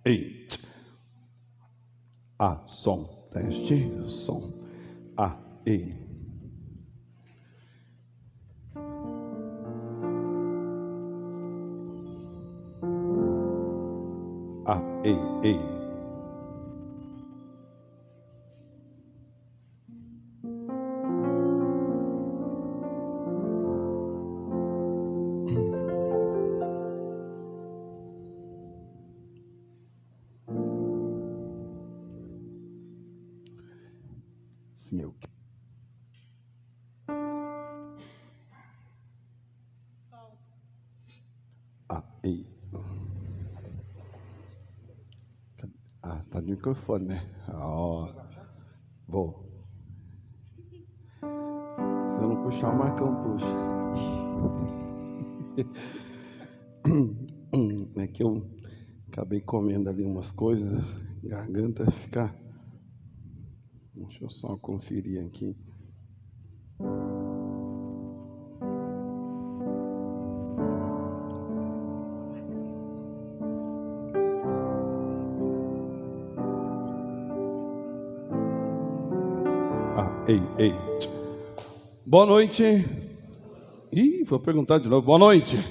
Eight. Som, teste, som. E. E. Sim, eu. E. Tá no microfone, né? Vou. Se eu não puxar, o Marcão puxa. É que eu acabei comendo ali umas coisas, garganta fica. Deixa eu só conferir aqui. Ei. Boa noite. Vou perguntar de novo. Boa noite.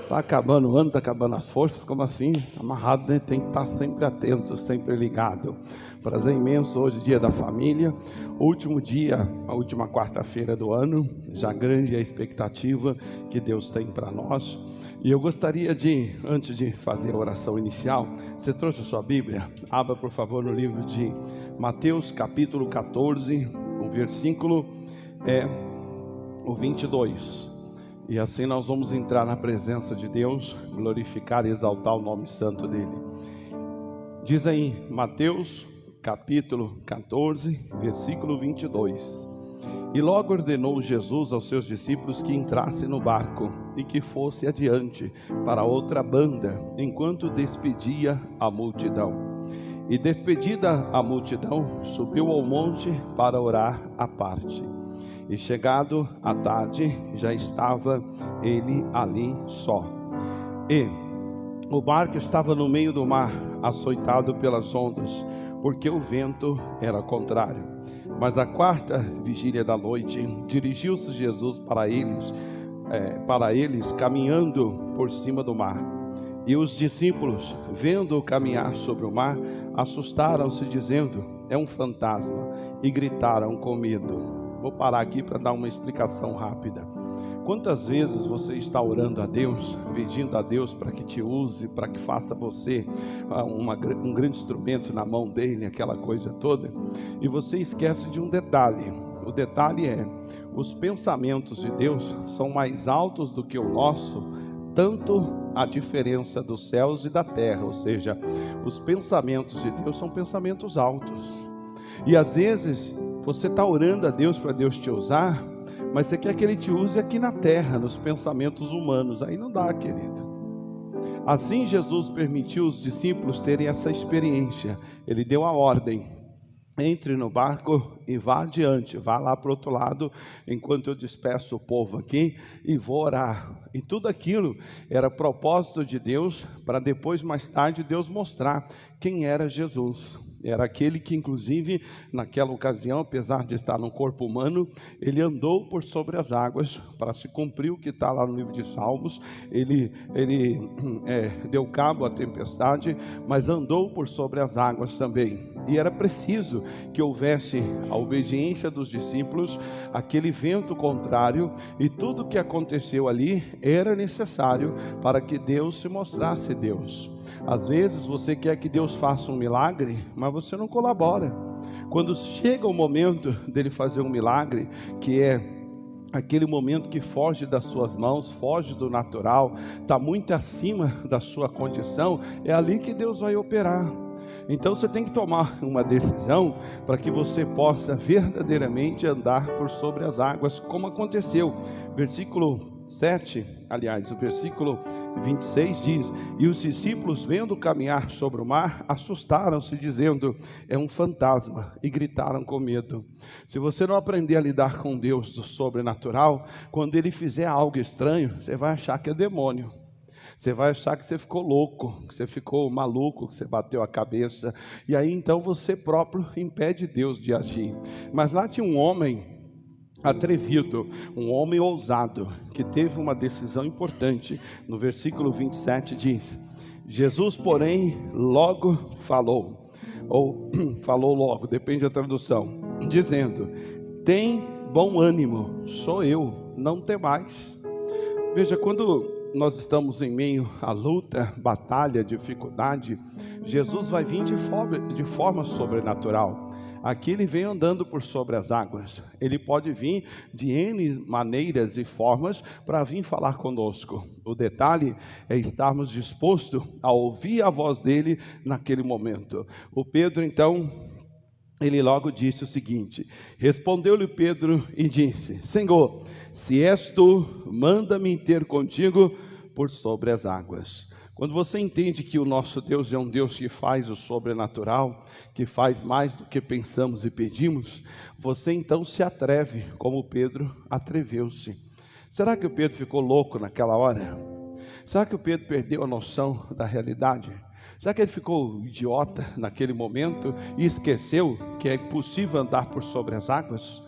Tá acabando o ano, tá acabando as forças, como assim? Amarrado, né? Tem que estar sempre atento, sempre ligado. Prazer imenso, hoje dia da família, último dia, a última quarta-feira do ano, já grande a expectativa que Deus tem para nós. E eu gostaria de, antes de fazer a oração inicial, você trouxe a sua Bíblia? Abra por favor no livro de Mateus capítulo 14, o versículo é o 22. E assim nós vamos entrar na presença de Deus, glorificar e exaltar o nome santo dele. Diz aí, Mateus, capítulo 14, versículo 22. E logo ordenou Jesus aos seus discípulos que entrassem no barco e que fosse adiante para outra banda, enquanto despedia a multidão. E despedida a multidão, subiu ao monte para orar à parte. E chegado à tarde, já estava ele ali só. E o barco estava no meio do mar, açoitado pelas ondas, porque o vento era contrário. Mas à quarta vigília da noite, dirigiu-se Jesus para eles, caminhando por cima do mar. E os discípulos, vendo-o caminhar sobre o mar, assustaram-se, dizendo: é um fantasma, e gritaram com medo. Vou parar aqui para dar uma explicação rápida. Quantas vezes você está orando a Deus, pedindo a Deus para que te use, para que faça você um grande instrumento na mão dele, aquela coisa toda, e você esquece de um detalhe. O detalhe é: os pensamentos de Deus são mais altos do que o nosso, tanto a diferença dos céus e da terra, ou seja, os pensamentos de Deus são pensamentos altos. E às vezes você está orando a Deus para Deus te usar, mas você quer que Ele te use aqui na terra, nos pensamentos humanos. Aí não dá, querido. Assim Jesus permitiu os discípulos terem essa experiência. Ele deu a ordem: entre no barco e vá adiante, vá lá para o outro lado, enquanto eu despeço o povo aqui e vou orar. E tudo aquilo era propósito de Deus, para depois, mais tarde, Deus mostrar quem era Jesus. Era aquele que, inclusive, naquela ocasião, apesar de estar no corpo humano, ele andou por sobre as águas, para se cumprir o que está lá no livro de Salmos. Ele deu cabo à tempestade, mas andou por sobre as águas também. E era preciso que houvesse a obediência dos discípulos, aquele vento contrário, e tudo o que aconteceu ali era necessário para que Deus se mostrasse Deus. Às vezes você quer que Deus faça um milagre, mas você não colabora. Quando chega o momento dele fazer um milagre, que é aquele momento que foge das suas mãos, foge do natural, está muito acima da sua condição, é ali que Deus vai operar. Então você tem que tomar uma decisão para que você possa verdadeiramente andar por sobre as águas, como aconteceu. Versículo 7, aliás, o versículo 26 diz: e os discípulos, vendo caminhar sobre o mar, assustaram-se, dizendo: é um fantasma, e gritaram com medo. Se você não aprender a lidar com Deus do sobrenatural, quando Ele fizer algo estranho, você vai achar que é demônio. Você vai achar que você ficou louco, que você ficou maluco, que você bateu a cabeça. E aí então você próprio impede Deus de agir. Mas lá tinha um homem atrevido, um homem ousado, que teve uma decisão importante. No versículo 27 diz: Jesus, porém, logo falou, ou falou logo, depende da tradução, dizendo: tem bom ânimo, sou eu, não temais. Veja, quando nós estamos em meio à luta, batalha, dificuldade, Jesus vai vir de forma sobrenatural. Aqui Ele vem andando por sobre as águas. Ele pode vir de N maneiras e formas para vir falar conosco. O detalhe é estarmos dispostos a ouvir a voz dEle naquele momento. O Pedro então, ele logo disse o seguinte: respondeu-lhe Pedro e disse: Senhor, se és tu, manda-me ter contigo por sobre as águas. Quando você entende que o nosso Deus é um Deus que faz o sobrenatural, que faz mais do que pensamos e pedimos, você então se atreve, como Pedro atreveu-se. Será que o Pedro ficou louco naquela hora? Será que o Pedro perdeu a noção da realidade? Será que ele ficou idiota naquele momento e esqueceu que é possível andar por sobre as águas?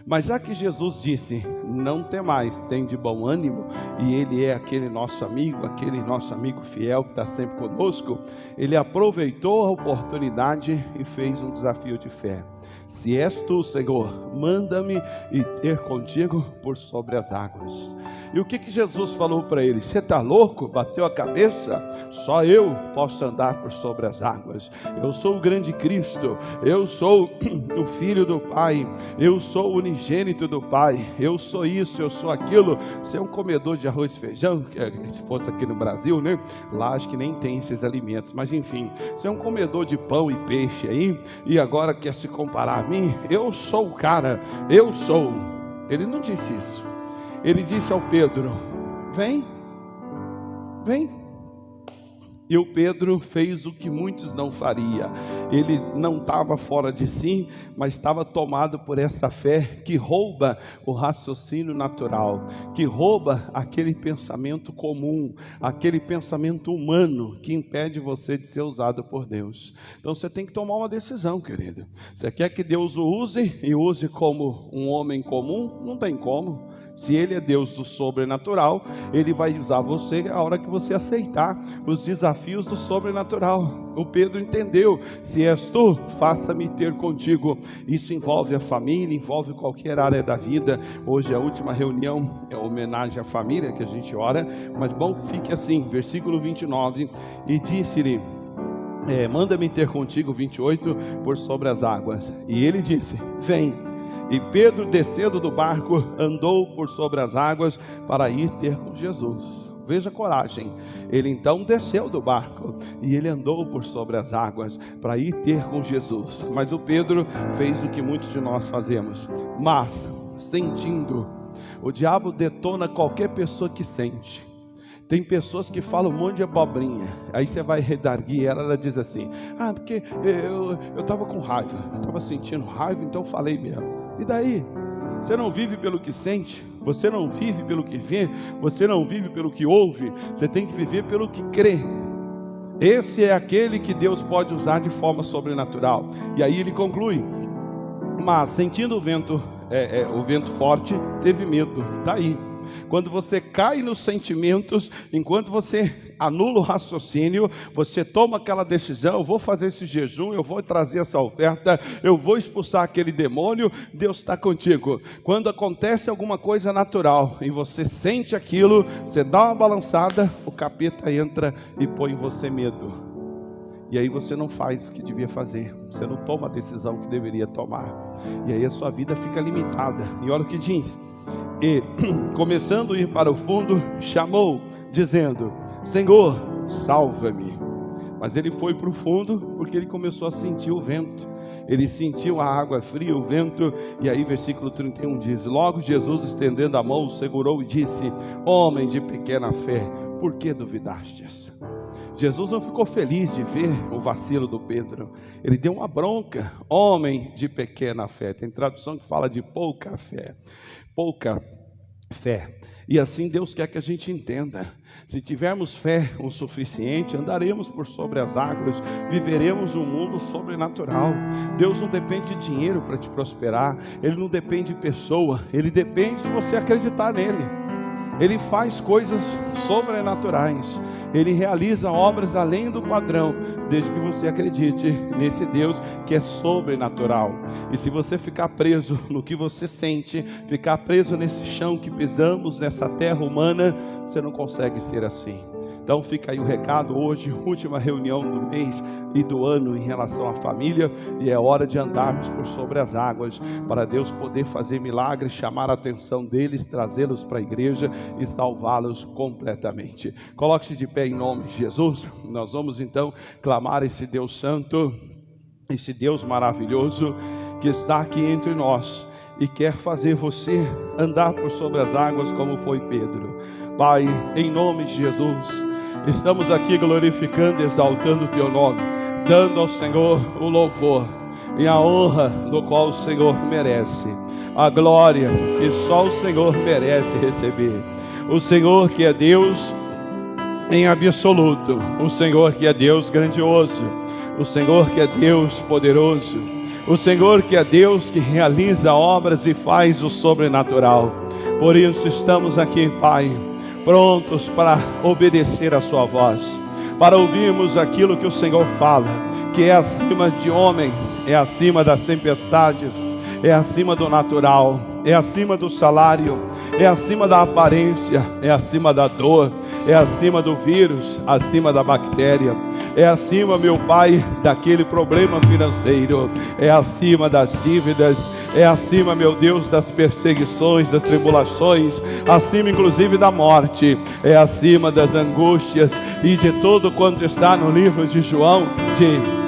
Mas já que Jesus disse: não temais, tem de bom ânimo, e Ele é aquele nosso amigo fiel que está sempre conosco, Ele aproveitou a oportunidade e fez um desafio de fé. Se és tu, Senhor, manda-me ir ter contigo por sobre as águas. E o que Jesus falou para ele? Você está louco? Bateu a cabeça? Só eu posso andar por sobre as águas. Eu sou o grande Cristo, eu sou o Filho do Pai, eu sou o unigênito do Pai, eu sou isso, eu sou aquilo. Você é um comedor de arroz e feijão, se fosse aqui no Brasil, né? Lá acho que nem tem esses alimentos, mas enfim, você é um comedor de pão e peixe aí, e agora quer se comparar a mim? Eu sou o cara, eu sou. Ele não disse isso. Ele disse ao Pedro: vem, vem. E o Pedro fez o que muitos não fariam. Ele não estava fora de si, mas estava tomado por essa fé que rouba o raciocínio natural, que rouba aquele pensamento comum, aquele pensamento humano que impede você de ser usado por Deus. Então você tem que tomar uma decisão, querido. Você quer que Deus o use e use como um homem comum? Não tem como. Se Ele é Deus do sobrenatural, Ele vai usar você a hora que você aceitar os desafios do sobrenatural. O Pedro entendeu: se és tu, faça-me ter contigo. Isso envolve a família, envolve qualquer área da vida. Hoje a última reunião é homenagem à família que a gente ora, mas bom, fique assim, versículo 29, e disse-lhe: manda-me ter contigo, 28, por sobre as águas. E ele disse: vem. E Pedro, descendo do barco, andou por sobre as águas para ir ter com Jesus. Veja a coragem. Ele então desceu do barco e ele andou por sobre as águas para ir ter com Jesus. Mas o Pedro fez o que muitos de nós fazemos. Mas, sentindo, o diabo detona qualquer pessoa que sente. Tem pessoas que falam um monte de abobrinha. Aí você vai redarguir ela diz assim: porque eu estava com raiva, eu estava sentindo raiva, então falei mesmo. E daí? Você não vive pelo que sente, você não vive pelo que vê, você não vive pelo que ouve, você tem que viver pelo que crê. Esse é aquele que Deus pode usar de forma sobrenatural. E aí ele conclui: mas sentindo o vento forte, teve medo. Está aí. Quando você cai nos sentimentos, enquanto você anula o raciocínio, você toma aquela decisão: eu vou fazer esse jejum, eu vou trazer essa oferta, eu vou expulsar aquele demônio. Deus está contigo. Quando acontece alguma coisa natural e você sente aquilo, você dá uma balançada, o capeta entra e põe em você medo. E aí você não faz o que devia fazer, você não toma a decisão que deveria tomar, e aí a sua vida fica limitada. E olha o que diz: e começando a ir para o fundo, chamou, dizendo: Senhor, salva-me. Mas ele foi para o fundo porque ele começou a sentir o vento, ele sentiu a água fria, o vento, e aí versículo 31 diz: logo Jesus, estendendo a mão, o segurou e disse: homem de pequena fé, por que duvidastes? Jesus não ficou feliz de ver o vacilo do Pedro, ele deu uma bronca. Homem de pequena fé, tem tradução que fala de pouca fé, pouca fé. E assim Deus quer que a gente entenda: se tivermos fé o suficiente, andaremos por sobre as águas, viveremos um mundo sobrenatural. Deus não depende de dinheiro para te prosperar, Ele não depende de pessoa, Ele depende de você acreditar nele. Ele faz coisas sobrenaturais, Ele realiza obras além do padrão, desde que você acredite nesse Deus que é sobrenatural. E se você ficar preso no que você sente, ficar preso nesse chão que pisamos, nessa terra humana, você não consegue ser assim. Então fica aí o recado hoje, última reunião do mês e do ano em relação à família, e é hora de andarmos por sobre as águas, para Deus poder fazer milagres, chamar a atenção deles, trazê-los para a igreja e salvá-los completamente. Coloque-se de pé em nome de Jesus. Nós vamos então clamar esse Deus santo, esse Deus maravilhoso que está aqui entre nós e quer fazer você andar por sobre as águas como foi Pedro. Pai, em nome de Jesus, estamos aqui glorificando e exaltando o Teu nome, dando ao Senhor o louvor e a honra do qual o Senhor merece, a glória que só o Senhor merece receber. O Senhor que é Deus em absoluto, o Senhor que é Deus grandioso, o Senhor que é Deus poderoso, o Senhor que é Deus que realiza obras e faz o sobrenatural. Por isso estamos aqui, Pai, prontos para obedecer a sua voz, para ouvirmos aquilo que o Senhor fala, que é acima de homens, é acima das tempestades, é acima do natural, é acima do salário, é acima da aparência, é acima da dor, é acima do vírus, acima da bactéria, é acima, meu Pai, daquele problema financeiro, é acima das dívidas, é acima, meu Deus, das perseguições, das tribulações, acima inclusive da morte, é acima das angústias e de tudo quanto está no livro de João, de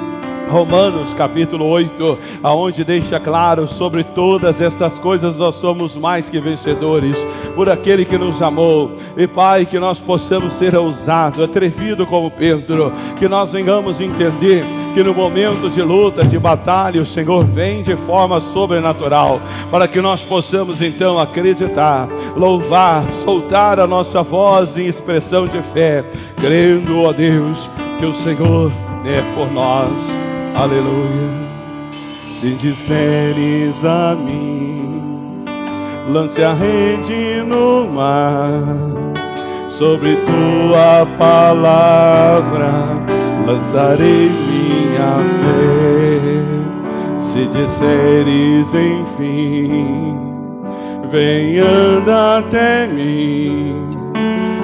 Romanos capítulo 8, aonde deixa claro: sobre todas essas coisas nós somos mais que vencedores por aquele que nos amou. E Pai, que nós possamos ser ousados, atrevidos como Pedro, que nós venhamos entender que no momento de luta, de batalha, o Senhor vem de forma sobrenatural, para que nós possamos então acreditar, louvar, soltar a nossa voz em expressão de fé, crendo, ó Deus, que o Senhor é por nós. Aleluia. Se disseres a mim, lance a rede no mar, sobre tua palavra lançarei minha fé. Se disseres enfim, vem, anda até mim,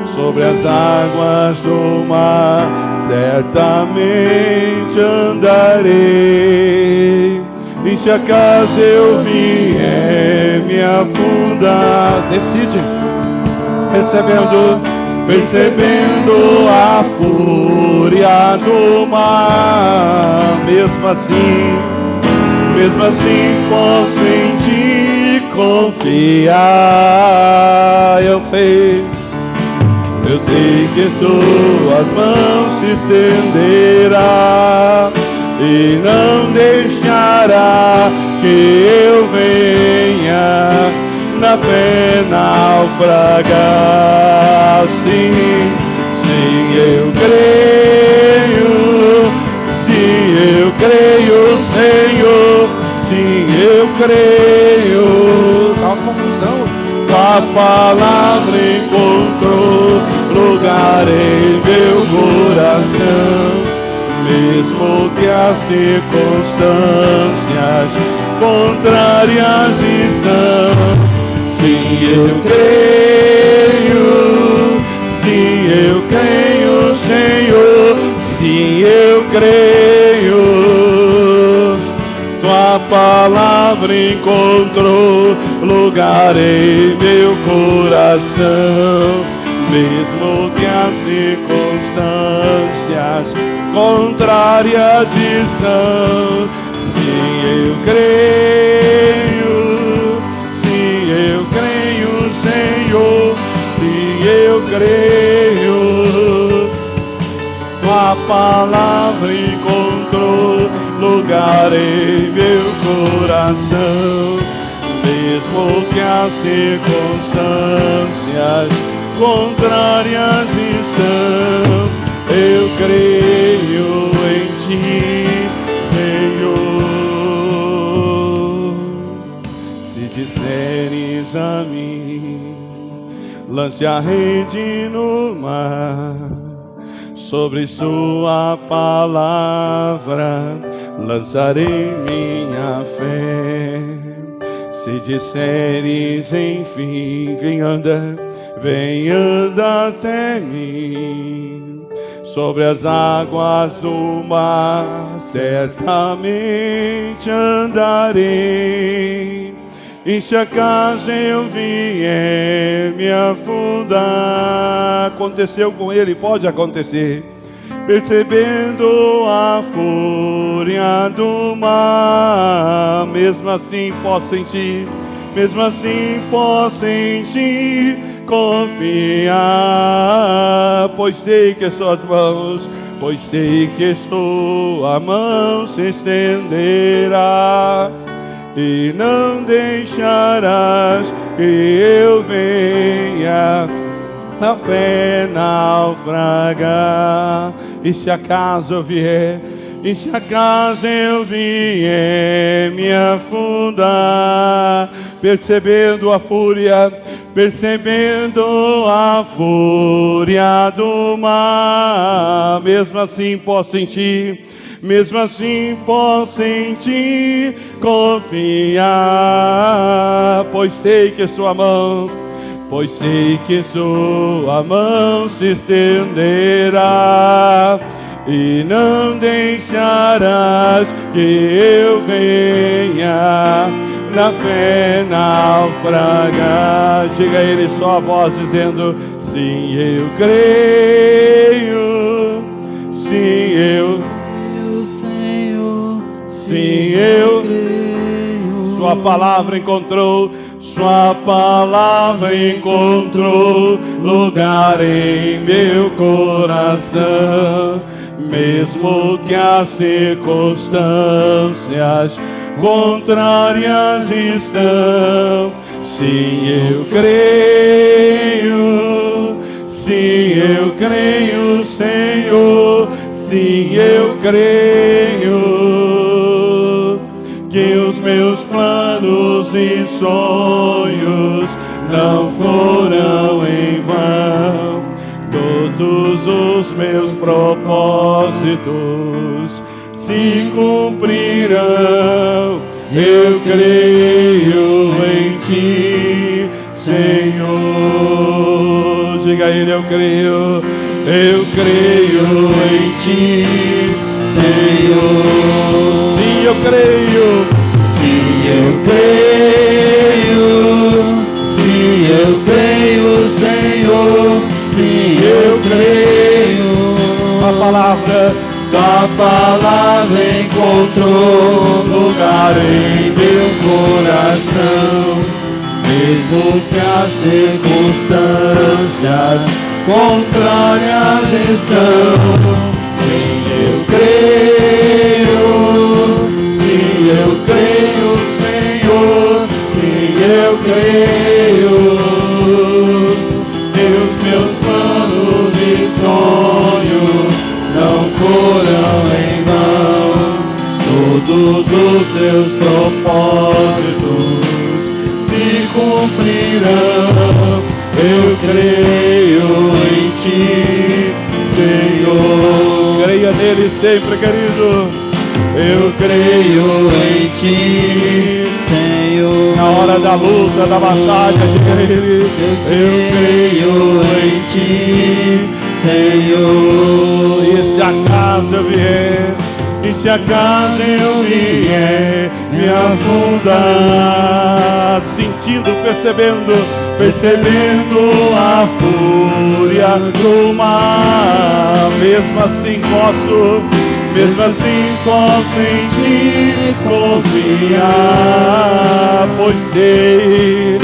sobre as águas do mar certamente andarei. E se acaso eu vier me afundar, decide, percebendo a fúria do mar, mesmo assim posso em ti confiar. Eu sei que suas mãos se estenderá e não deixará que eu venha na fé naufragar. Sim, eu creio, Senhor, sim, eu creio. Tá uma confusão. Tua palavra encontrou lugar em meu coração, mesmo que as circunstâncias contrárias estão. Sim, eu creio, Senhor, sim, eu creio. Tua palavra encontrou lugar em meu coração, mesmo que as circunstâncias contrárias estão. Sim, creio, Senhor, se eu creio, tua palavra encontrou lugar em meu coração, mesmo que as circunstâncias contrárias estão, eu creio em ti, Senhor. Se disseres a mim, lance a rede no mar, sobre sua palavra lançarei minha fé. Se disseres enfim, vem anda até mim, sobre as águas do mar certamente andarei. E se acaso eu vier me afundar, aconteceu com ele, pode acontecer, percebendo a fúria do mar, mesmo assim posso em ti confiar, pois sei que suas mãos, pois sei que sua mão se estenderá, e não deixarás que eu venha na fé naufragar. E se acaso eu vier me afundar, percebendo a fúria do mar, mesmo assim posso em ti confiar, pois sei que sua mão se estenderá, e não deixarás que eu venha na fé naufragar. Diga a ele só a voz dizendo: sim, eu creio, sim, eu creio. Sua palavra encontrou lugar em meu coração, mesmo que as circunstâncias contrárias estão. Sim, eu creio, Senhor, sim, eu creio que os meus planos e sonhos não foram em vão, todos os meus propósitos se cumprirão. Eu creio em ti, Senhor. Diga a ele: eu creio em ti, Senhor. Sim, eu creio, Senhor. Sim, eu creio. Tua palavra encontrou lugar em meu coração, mesmo que as circunstâncias contrárias estão. Sim, eu creio, Senhor, sim, eu creio. Deus, meus planos e sonhos não foram em vão, todos os teus propósitos se cumprirão. Eu creio em ti, Senhor. Creia nele sempre, querido. Eu creio em ti, Senhor. Na hora da luta, da batalha, diga ele: eu creio em ti, Senhor. E se acaso eu vier me afundar, sentindo, percebendo a fúria do mar, mesmo assim mesmo assim posso em ti confiar, pois sei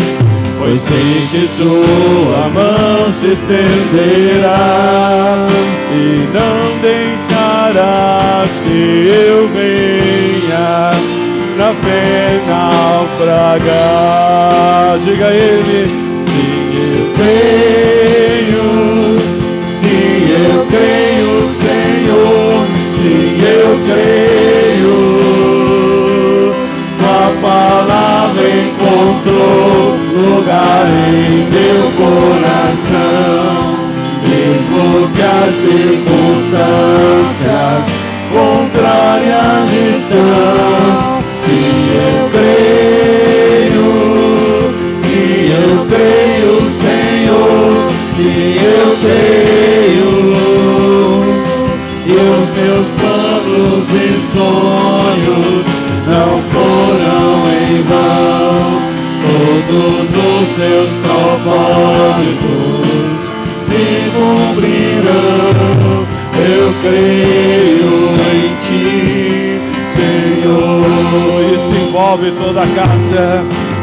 que sua mão se estenderá e não deixarás que eu venha na fé naufragar. Diga a ele: sim, eu creio, Senhor, sim, eu creio. Tua palavra encontrou lugar em meu coração, mesmo que as circunstâncias contrárias estão. Sim, eu creio, Senhor, sim, eu creio. E os meus planos e sonhos não foram em vão. Todos os teus propósitos se cumprirão. Eu creio em ti, Senhor. Isso envolve toda a casa.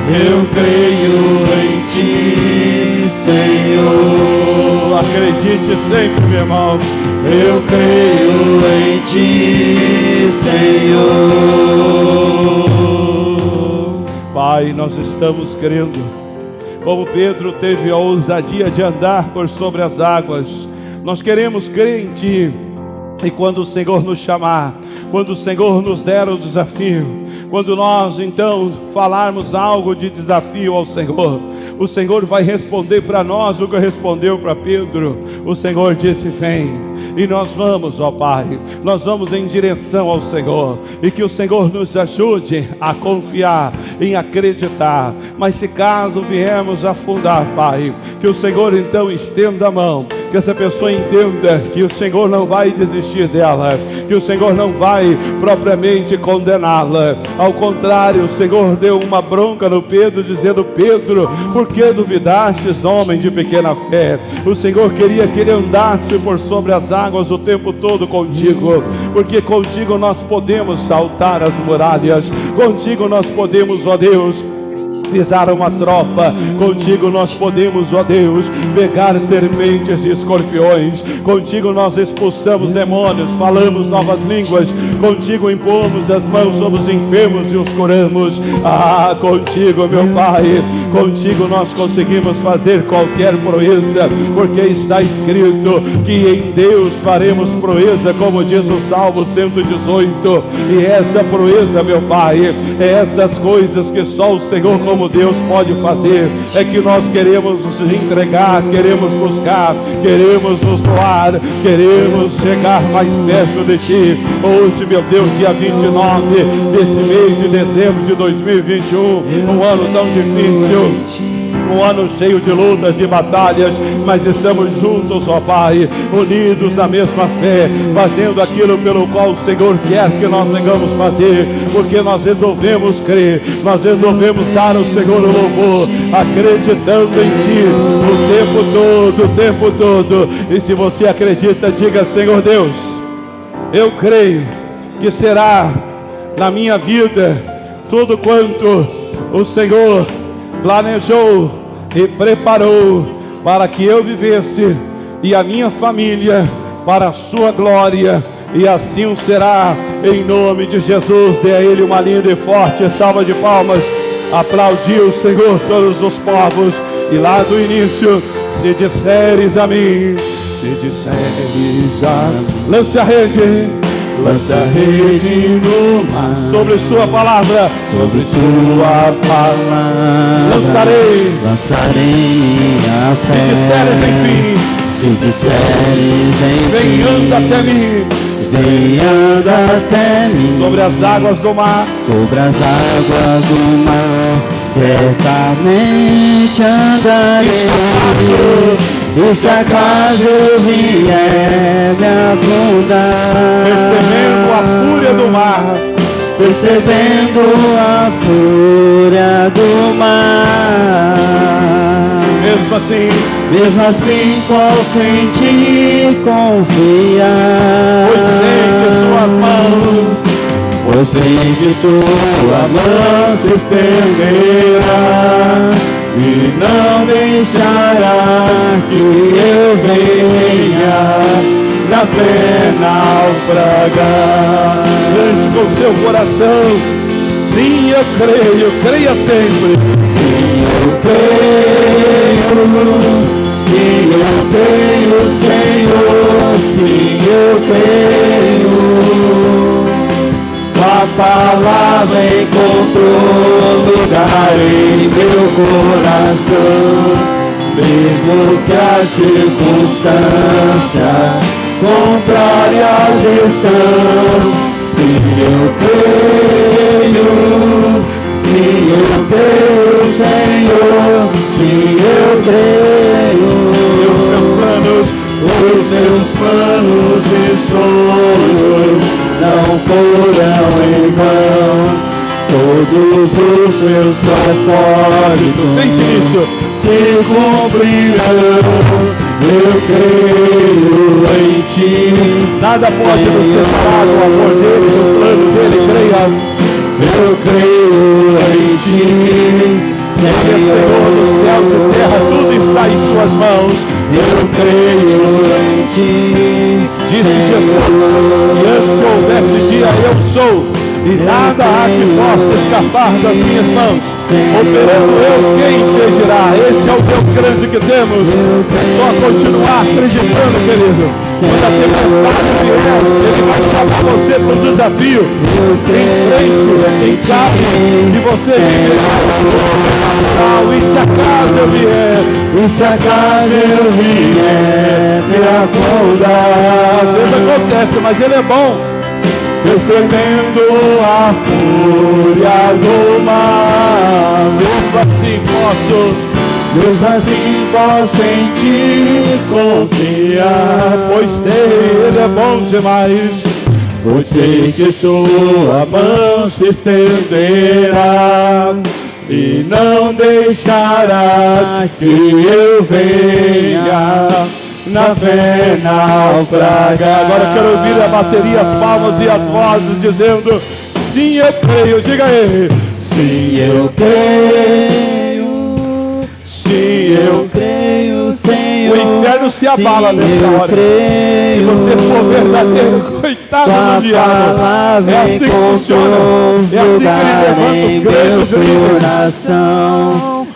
Eu creio em ti, Senhor. Acredite sempre, meu irmão. Eu creio em ti, Senhor. Pai, nós estamos crendo, como Pedro teve a ousadia de andar por sobre as águas. Nós queremos crer em ti. E quando o Senhor nos chamar, quando o Senhor nos der o desafio, quando nós então falarmos algo de desafio ao Senhor, o Senhor vai responder para nós o que respondeu para Pedro. O Senhor disse: vem. E nós vamos, ó Pai, nós vamos em direção ao Senhor. E que o Senhor nos ajude a confiar, em acreditar. Mas se caso viemos afundar, Pai, que o Senhor então estenda a mão, que essa pessoa entenda que o Senhor não vai desistir dela, que o Senhor não vai propriamente condená-la. Ao contrário, o Senhor deu uma bronca no Pedro, dizendo: Pedro, por que duvidastes, homem de pequena fé? O Senhor queria que ele andasse por sobre as águas o tempo todo contigo, porque contigo nós podemos saltar as muralhas, contigo nós podemos, ó Deus, pisar uma tropa, contigo nós podemos, ó Deus, pegar serpentes e escorpiões, contigo nós expulsamos demônios, falamos novas línguas, contigo impomos as mãos sobre os enfermos e os curamos. Ah, contigo, meu Pai, contigo nós conseguimos fazer qualquer proeza, porque está escrito que em Deus faremos proeza, como diz o Salmo 118, e essa proeza, meu Pai, é estas coisas que só o Senhor como Deus pode fazer. É que nós queremos nos entregar, queremos buscar, queremos nos doar, queremos chegar mais perto de Ti. Hoje, meu Deus, dia 29 desse mês de dezembro de 2021, um ano tão difícil, um ano cheio de lutas e batalhas, mas estamos juntos, ó Pai, unidos na mesma fé, fazendo aquilo pelo qual o Senhor quer que nós venhamos fazer, porque nós resolvemos crer, nós resolvemos dar ao Senhor o louvor, acreditando em Ti o tempo todo. E se você acredita, diga: Senhor Deus, eu creio que será na minha vida tudo quanto o Senhor planejou e preparou para que eu vivesse e a minha família para a sua glória, e assim o será, em nome de Jesus. Dê a Ele uma linda e forte salva de palmas. Aplaudiu o Senhor todos os povos. E lá do início: se disseres a mim, se disseres a mim, lance a rede, lança a rede no mar, sobre sua palavra, sobre tua palavra, lançarei minha fé. Se disseres enfim, se disseres enfim, vem, anda até mim, vem, anda até mim, sobre as águas do mar, sobre as águas do mar, certamente andarei. E se acaso eu vier me afundar, percebendo a fúria do mar, percebendo a fúria do mar, mesmo mesmo assim posso em ti confiar. pois sei que sua mão se estenderá e não deixará que eu venha na fé naufragar. Cante com seu coração, sim, eu creio, creia sempre. Sim, eu creio, Senhor, sim, eu creio. Tua palavra encontrou lugar em meu coração, mesmo que as circunstâncias contrárias estão. Sim, eu creio, Senhor, sim, eu creio. Os meus planos e sonhos não foram em vão. Todos os meus propósitos se cumprirão. Eu creio em ti. Nada pode nos separar do amor dele, do plano dele, creia. Eu creio em ti. Ele é Senhor dos céus e terra, tudo está em suas mãos. Eu creio em ti, disse Jesus, e antes que houvesse dia eu sou, e nada há que possa escapar das minhas mãos. Operando eu, quem impedirá? Esse é o Deus grande que temos. Só continuar acreditando, querido. Quando a tempestade vier, Ele vai chamar você para o desafio. Em frente, encare, e você viverá. E se acaso eu vier, me afundar. Às vezes acontece, mas Ele é bom. Recebendo a fúria do mar, mesmo assim posso em ti confiar. Pois sei, Ele é bom demais. Pois sei que sua mão se estenderá e não deixará que eu venha na fé naufragar. Agora quero ouvir a bateria, as palmas e as vozes dizendo: sim, eu creio. Diga aí: sim, eu creio. Sim, eu creio, Senhor. O inferno se abala nessa hora. Se você for verdadeiro, coitado do diabo. É assim que funciona. É assim que ele levanta os grandes líderes.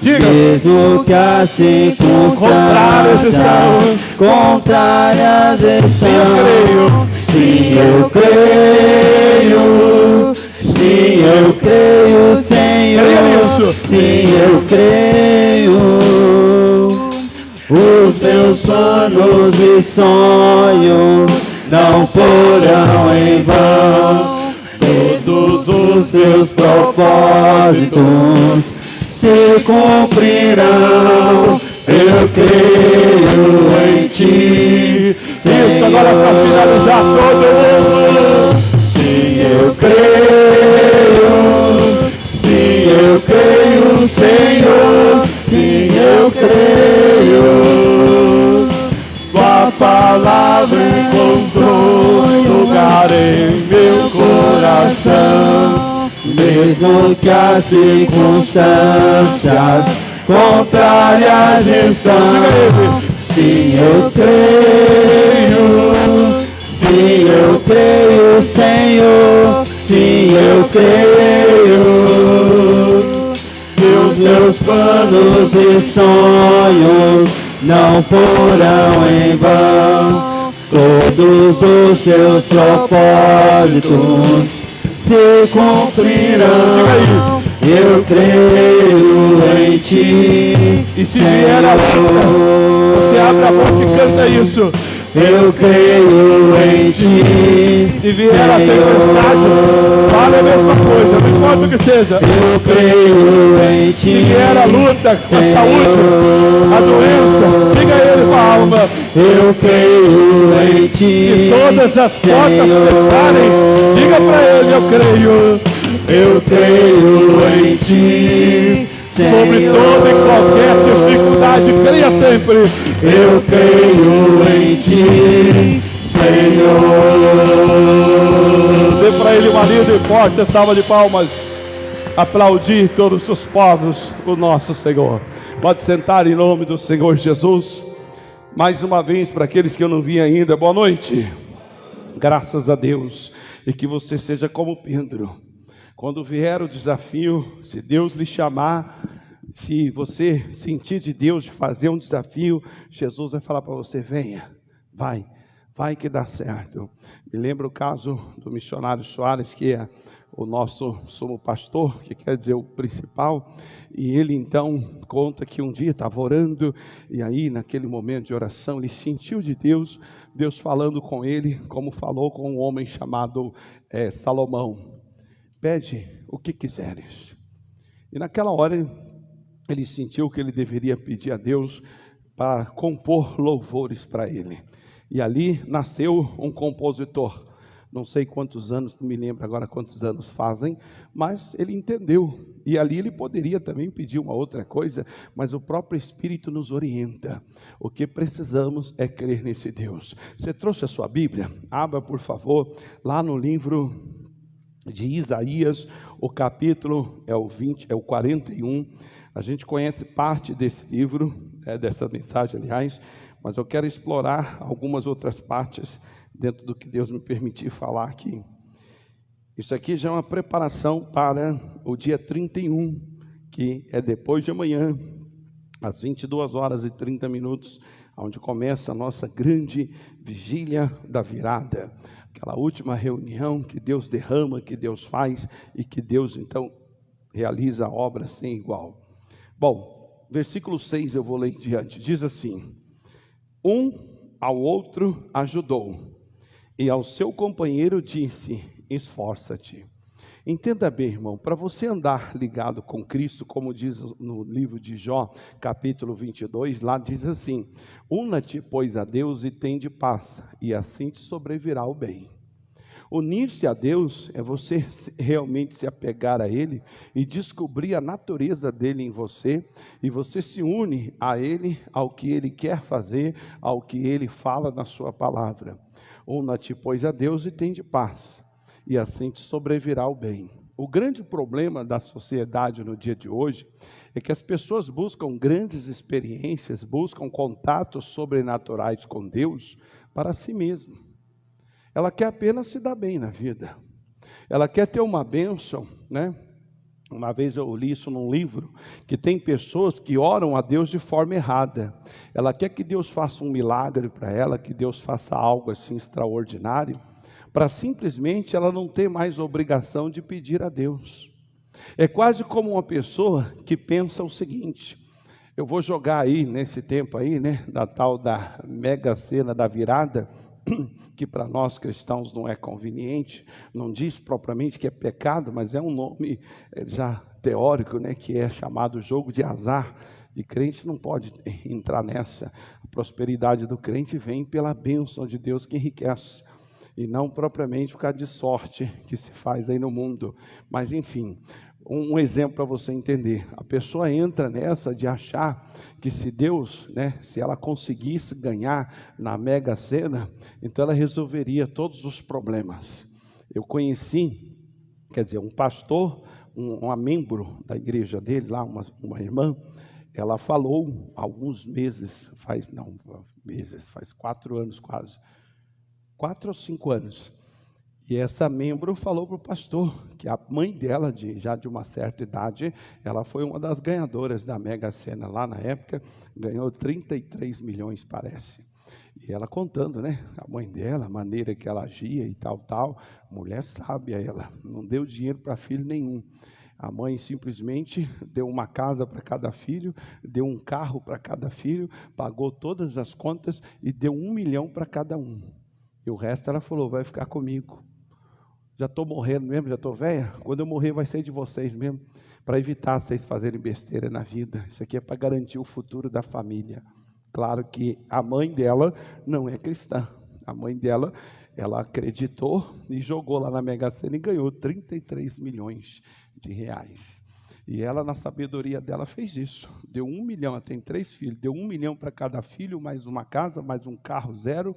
Diga. Mesmo que as circunstâncias contrárias estão. Sim, eu creio. Sim, eu creio, Senhor. Sim, eu creio. Os meus planos e sonhos não foram em vão. Todos os seus propósitos se cumprirão. Eu creio em ti. Isso, agora para finalizar todo mundo. Sim, eu creio. Sim, eu creio, Senhor. Sim, eu creio. Tua palavra encontrou lugar em meu coração, mesmo que as circunstâncias contrárias estão. Sim, eu creio. Sim, eu creio, Senhor. Sim, eu creio. Os meus planos e sonhos não foram em vão. Todos os seus propósitos se cumprirão. Eu creio em ti. E se vier a luta, você abre a boca e canta isso. Eu creio em ti. Se vier a tempestade, fala a mesma coisa, não importa o que seja. Eu creio em ti. Se vier a luta, a saúde, a doença, diga a Ele com a alma. Eu creio em ti. Se todas as portas fecharem, diga para Ele: eu creio. Eu creio em ti. sobre toda e qualquer dificuldade. Creia sempre. Eu creio em ti, Senhor. Dê para ele uma linda e forte salva de palmas. Aplaudir todos os povos o nosso Senhor. Pode sentar em nome do Senhor Jesus. Mais uma vez, para aqueles que eu não vi ainda, boa noite. Graças a Deus. E que você seja como Pedro. Quando vier o desafio, se Deus lhe chamar, se você sentir de Deus de fazer um desafio, Jesus vai falar para você: venha, vai que dá certo. Me lembra o caso do missionário Soares, que é o nosso sumo pastor, que quer dizer o principal, e ele então conta que um dia estava orando, e aí naquele momento de oração, ele sentiu de Deus falando com ele, como falou com um homem chamado Salomão: pede o que quiseres. E naquela hora ele sentiu que ele deveria pedir a Deus para compor louvores para ele, e ali nasceu um compositor. Não sei quantos anos, não me lembro agora quantos anos fazem, mas ele entendeu, e ali ele poderia também pedir uma outra coisa, mas o próprio Espírito nos orienta. O que precisamos é crer nesse Deus. Você trouxe a sua Bíblia? Abra, por favor, lá no livro de Isaías, o capítulo é o 41, a gente conhece parte desse livro, dessa mensagem aliás, mas eu quero explorar algumas outras partes, dentro do que Deus me permitir falar aqui. Isso aqui já é uma preparação para o dia 31, que é depois de amanhã, às 22h30, onde começa a nossa grande vigília da virada, aquela última reunião que Deus derrama, que Deus faz, e que Deus então realiza a obra sem igual. Bom, versículo 6 eu vou ler em diante, diz assim: um ao outro ajudou, e ao seu companheiro disse: esforça-te. Entenda bem, irmão, para você andar ligado com Cristo, como diz no livro de Jó, capítulo 22, lá diz assim: una-te, pois, a Deus e tende paz, e assim te sobrevirá o bem. Unir-se a Deus é você realmente se apegar a Ele e descobrir a natureza dEle em você, e você se une a Ele, ao que Ele quer fazer, ao que Ele fala na sua palavra. Una-te, pois, a Deus e tende paz, e assim te sobrevirá o bem. O grande problema da sociedade no dia de hoje é que as pessoas buscam grandes experiências, buscam contatos sobrenaturais com Deus para si mesmo. Ela quer apenas se dar bem na vida. Ela quer ter uma bênção, né? Uma vez eu li isso num livro, que tem pessoas que oram a Deus de forma errada. Ela quer que Deus faça um milagre para ela, que Deus faça algo assim extraordinário, para simplesmente ela não ter mais obrigação de pedir a Deus. É quase como uma pessoa que pensa o seguinte: eu vou jogar aí, nesse tempo aí, né, da tal da mega sena da virada, que para nós cristãos não é conveniente, não diz propriamente que é pecado, mas é um nome já teórico, né, que é chamado jogo de azar, e crente não pode entrar nessa. A prosperidade do crente vem pela bênção de Deus que enriquece, e não propriamente por causa de sorte que se faz aí no mundo. Mas enfim, um exemplo para você entender: a pessoa entra nessa de achar que se Deus, né, se ela conseguisse ganhar na Mega Sena, então ela resolveria todos os problemas. Eu conheci, um pastor, uma membro da igreja dele, lá uma irmã, ela falou alguns meses, faz 4 anos quase, 4 ou 5 anos, e essa membro falou para o pastor que a mãe dela, já de uma certa idade, ela foi uma das ganhadoras da Mega Sena lá na época, ganhou 33 milhões, parece. E ela contando, né, a mãe dela, a maneira que ela agia e tal, mulher sábia ela, não deu dinheiro para filho nenhum. A mãe simplesmente deu uma casa para cada filho, deu um carro para cada filho, pagou todas as contas e deu 1 milhão para cada um. E o resto ela falou: vai ficar comigo. Já estou morrendo mesmo, já estou velha. Quando eu morrer vai ser de vocês mesmo, para evitar vocês fazerem besteira na vida. Isso aqui é para garantir o futuro da família. Claro que a mãe dela não é cristã. A mãe dela, ela acreditou e jogou lá na Mega Sena e ganhou 33 milhões de reais. E ela, na sabedoria dela, fez isso. Deu 1 milhão, ela tem 3 filhos, deu 1 milhão para cada filho, mais uma casa, mais um carro zero,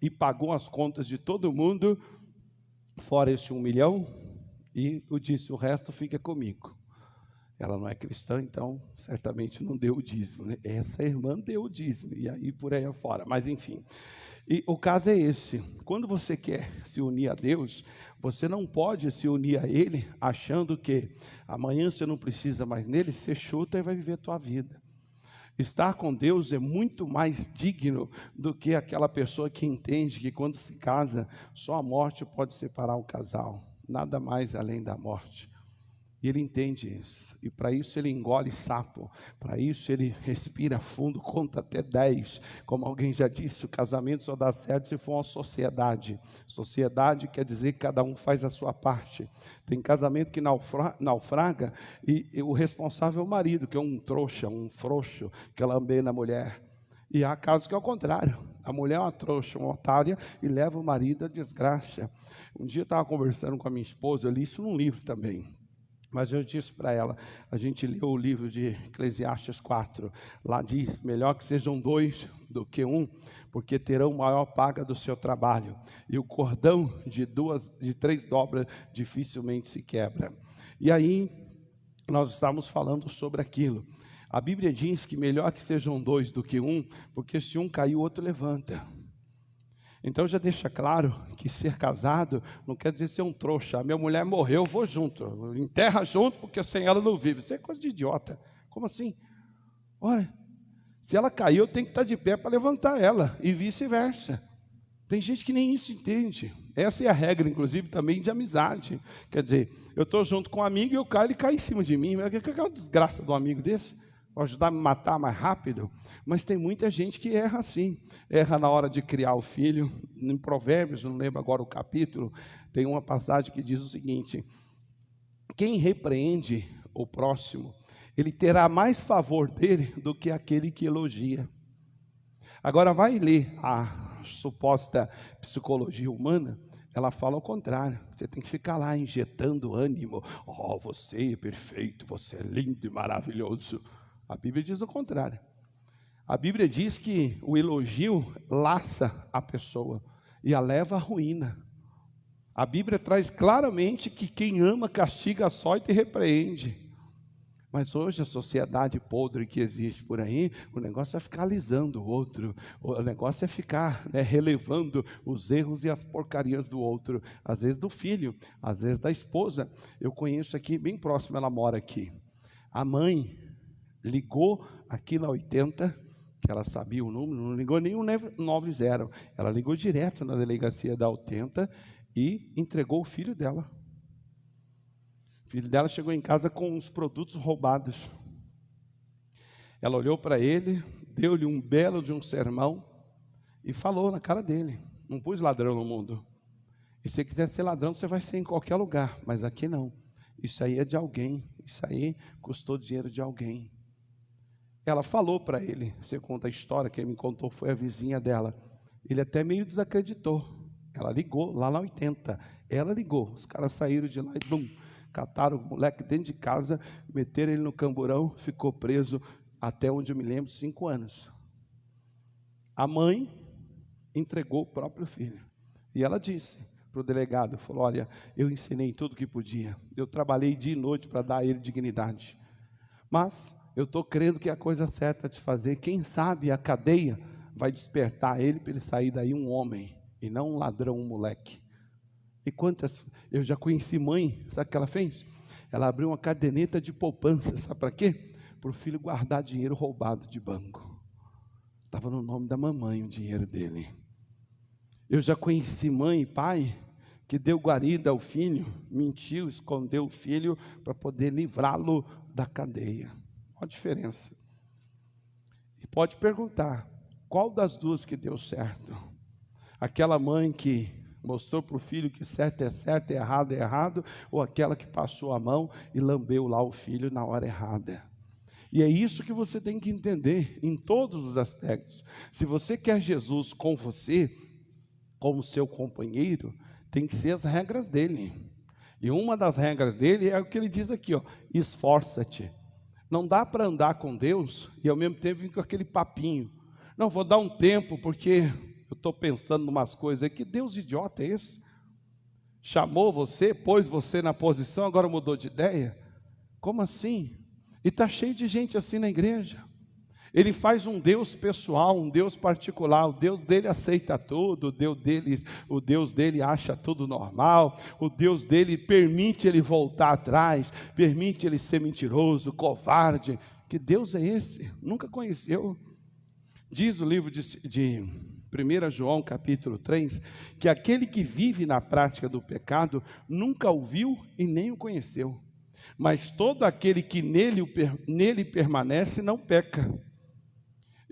e pagou as contas de todo mundo, fora esse 1 milhão, e disse, o resto fica comigo. Ela não é cristã, então certamente não deu o dízimo, né? Essa irmã deu o dízimo, e aí por aí afora, mas enfim. E o caso é esse: quando você quer se unir a Deus, você não pode se unir a Ele achando que amanhã você não precisa mais nele, você chuta e vai viver a tua vida. Estar com Deus é muito mais digno do que aquela pessoa que entende que quando se casa, só a morte pode separar o casal, nada mais além da morte. E ele entende isso, e para isso ele engole sapo, para isso ele respira fundo, conta até 10. Como alguém já disse, o casamento só dá certo se for uma sociedade. Sociedade quer dizer que cada um faz a sua parte. Tem casamento que naufraga e o responsável é o marido, que é um trouxa, um frouxo, que lambe na mulher. E há casos que é o contrário, a mulher é uma trouxa, uma otária, e leva o marido à desgraça. Um dia eu estava conversando com a minha esposa, eu li isso num livro também. Mas eu disse para ela, a gente leu o livro de Eclesiastes 4, lá diz, melhor que sejam 2 do que 1, porque terão maior paga do seu trabalho, e o cordão de 3 dobras dificilmente se quebra. E aí, nós estamos falando sobre aquilo. A Bíblia diz que melhor que sejam 2 do que 1, porque se um cair, o outro levanta. Então já deixa claro que ser casado não quer dizer ser um trouxa. A minha mulher morreu, eu vou junto, enterra junto, porque sem ela não vive. Isso é coisa de idiota. Como assim? Olha, se ela caiu, eu tenho que estar de pé para levantar ela, e vice-versa. Tem gente que nem isso entende. Essa é a regra, inclusive, também de amizade. Quer dizer, eu estou junto com um amigo e eu caio, ele cai em cima de mim. Mas que é uma desgraça de um amigo desse? Para ajudar a me matar mais rápido. Mas tem muita gente que erra assim. Erra na hora de criar o filho. Em Provérbios, não lembro agora o capítulo, tem uma passagem que diz o seguinte: quem repreende o próximo, ele terá mais favor dele do que aquele que elogia. Agora vai ler a suposta psicologia humana, ela fala o contrário. Você tem que ficar lá injetando ânimo. Oh, você é perfeito, você é lindo e maravilhoso. A Bíblia diz o contrário. A Bíblia diz que o elogio laça a pessoa e a leva à ruína. A Bíblia traz claramente que quem ama castiga, açoita e repreende. Mas hoje a sociedade podre que existe por aí, o negócio é ficar alisando o outro, o negócio é ficar relevando os erros e as porcarias do outro, às vezes do filho, às vezes da esposa. Eu conheço aqui, bem próximo, ela mora aqui. A mãe ligou aqui na 80, que ela sabia o número, não ligou nem o 90, ela ligou direto na delegacia da 80 e entregou o filho dela. O filho dela chegou em casa com os produtos roubados. Ela olhou para ele, deu-lhe um belo de um sermão e falou na cara dele: não pus ladrão no mundo. E se você quiser ser ladrão, você vai ser em qualquer lugar, mas aqui não. Isso aí é de alguém, isso aí custou dinheiro de alguém. Ela falou para ele, você conta a história, quem me contou foi a vizinha dela. Ele até meio desacreditou. Ela ligou lá na 80, ela ligou, os caras saíram de lá e bum, cataram o moleque dentro de casa, meteram ele no camburão, ficou preso até onde eu me lembro, 5 anos. A mãe entregou o próprio filho. E ela disse para o delegado, falou: olha, eu ensinei tudo o que podia, eu trabalhei dia e noite para dar a ele dignidade, mas eu estou crendo que é a coisa certa de fazer. Quem sabe a cadeia vai despertar ele para ele sair daí um homem, e não um ladrão, um moleque. E quantas, eu já conheci mãe, sabe o que ela fez? Ela abriu uma caderneta de poupança, sabe para quê? Para o filho guardar dinheiro roubado de banco. Estava no nome da mamãe o dinheiro dele. Eu já conheci mãe e pai que deu guarida ao filho, mentiu, escondeu o filho para poder livrá-lo da cadeia. Olha a diferença. E pode perguntar, qual das duas que deu certo? Aquela mãe que mostrou para o filho que certo e errado é errado, ou aquela que passou a mão e lambeu lá o filho na hora errada? E é isso que você tem que entender em todos os aspectos. Se você quer Jesus com você, como seu companheiro, tem que ser as regras dele. E uma das regras dele é o que ele diz aqui, ó, esforça-te. Não dá para andar com Deus e ao mesmo tempo vir com aquele papinho. Não, vou dar um tempo porque eu estou pensando em umas coisas aí. Que Deus idiota é esse? Chamou você, pôs você na posição, agora mudou de ideia? Como assim? E está cheio de gente assim na igreja. Ele faz um Deus pessoal, um Deus particular. O Deus dele aceita tudo, o Deus dele acha tudo normal, o Deus dele permite ele voltar atrás, permite ele ser mentiroso, covarde. Que Deus é esse? Nunca conheceu. Diz o livro de 1 João capítulo 3, que aquele que vive na prática do pecado nunca o viu e nem o conheceu. Mas todo aquele que nele permanece não peca.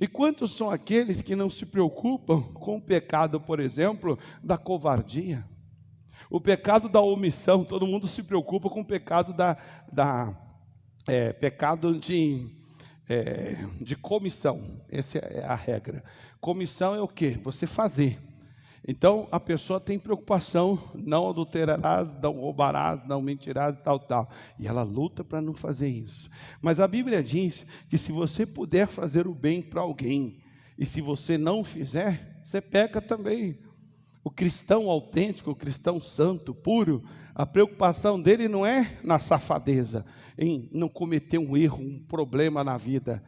E quantos são aqueles que não se preocupam com o pecado, por exemplo, da covardia? O pecado da omissão, todo mundo se preocupa com o pecado pecado de comissão. Essa é a regra. Comissão é o quê? Você fazer. Então, a pessoa tem preocupação, não adulterarás, não roubarás, não mentirás e tal. E ela luta para não fazer isso. Mas a Bíblia diz que se você puder fazer o bem para alguém, e se você não fizer, você peca também. O cristão autêntico, o cristão santo, puro, a preocupação dele não é na safadeza, em não cometer um erro, um problema na vida.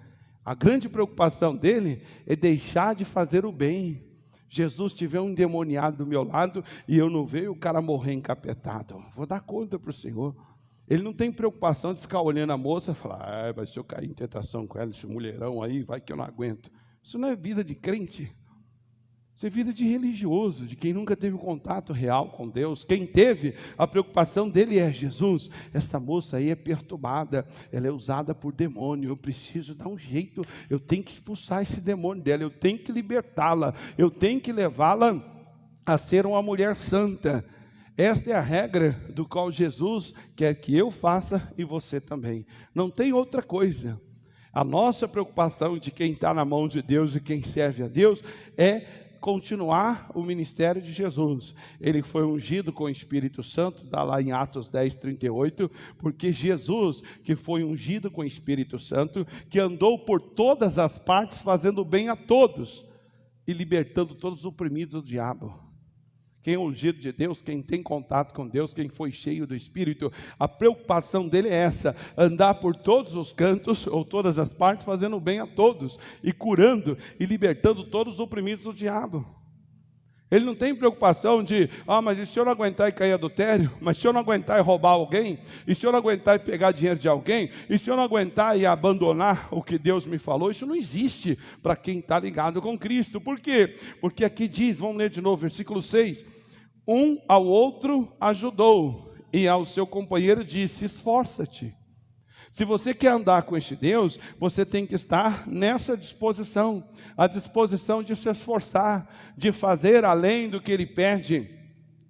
A grande preocupação dele é deixar de fazer o bem. Jesus tiver um endemoniado do meu lado e eu não ver o cara morrer encapetado, vou dar conta para o Senhor. Ele não tem preocupação de ficar olhando a moça e falar, mas se eu cair em tentação com ela, esse mulherão aí, vai que eu não aguento. Isso não é vida de crente. Isso é vida de religioso, de quem nunca teve um contato real com Deus. Quem teve, a preocupação dele é Jesus. Essa moça aí é perturbada, ela é usada por demônio, eu preciso dar um jeito, eu tenho que expulsar esse demônio dela, eu tenho que libertá-la, eu tenho que levá-la a ser uma mulher santa. Esta é a regra do qual Jesus quer que eu faça e você também. Não tem outra coisa. A nossa preocupação de quem está na mão de Deus e quem serve a Deus é continuar o ministério de Jesus. Ele foi ungido com o Espírito Santo, está lá em Atos 10, 38, porque Jesus, que foi ungido com o Espírito Santo, que andou por todas as partes, fazendo bem a todos, e libertando todos os oprimidos do diabo. Quem é ungido de Deus, quem tem contato com Deus, quem foi cheio do Espírito, a preocupação dele é essa, andar por todos os cantos, ou todas as partes, fazendo bem a todos, e curando e libertando todos os oprimidos do diabo. Ele não tem preocupação de, mas e se eu não aguentar e cair adultério? Mas se eu não aguentar e roubar alguém? E se eu não aguentar e pegar dinheiro de alguém? E se eu não aguentar e abandonar o que Deus me falou? Isso não existe para quem está ligado com Cristo. Por quê? Porque aqui diz, vamos ler de novo, versículo 6. Um ao outro ajudou, e ao seu companheiro disse, esforça-te. Se você quer andar com este Deus, você tem que estar nessa disposição, a disposição de se esforçar, de fazer além do que Ele pede,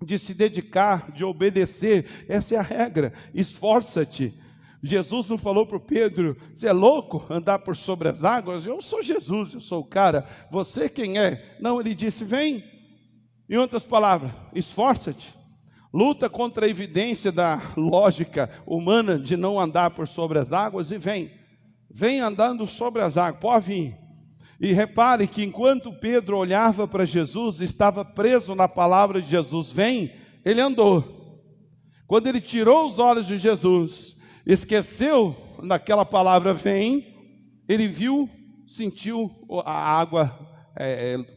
de se dedicar, de obedecer. Essa é a regra, esforça-te. Jesus não falou para o Pedro, você é louco andar por sobre as águas? Eu sou Jesus, eu sou o cara, você quem é? Não, ele disse, vem. Em outras palavras, esforça-te. Luta contra a evidência da lógica humana de não andar por sobre as águas e vem andando sobre as águas, pode vir. E repare que enquanto Pedro olhava para Jesus, estava preso na palavra de Jesus, vem, ele andou. Quando ele tirou os olhos de Jesus, esqueceu naquela palavra vem, ele viu, sentiu a água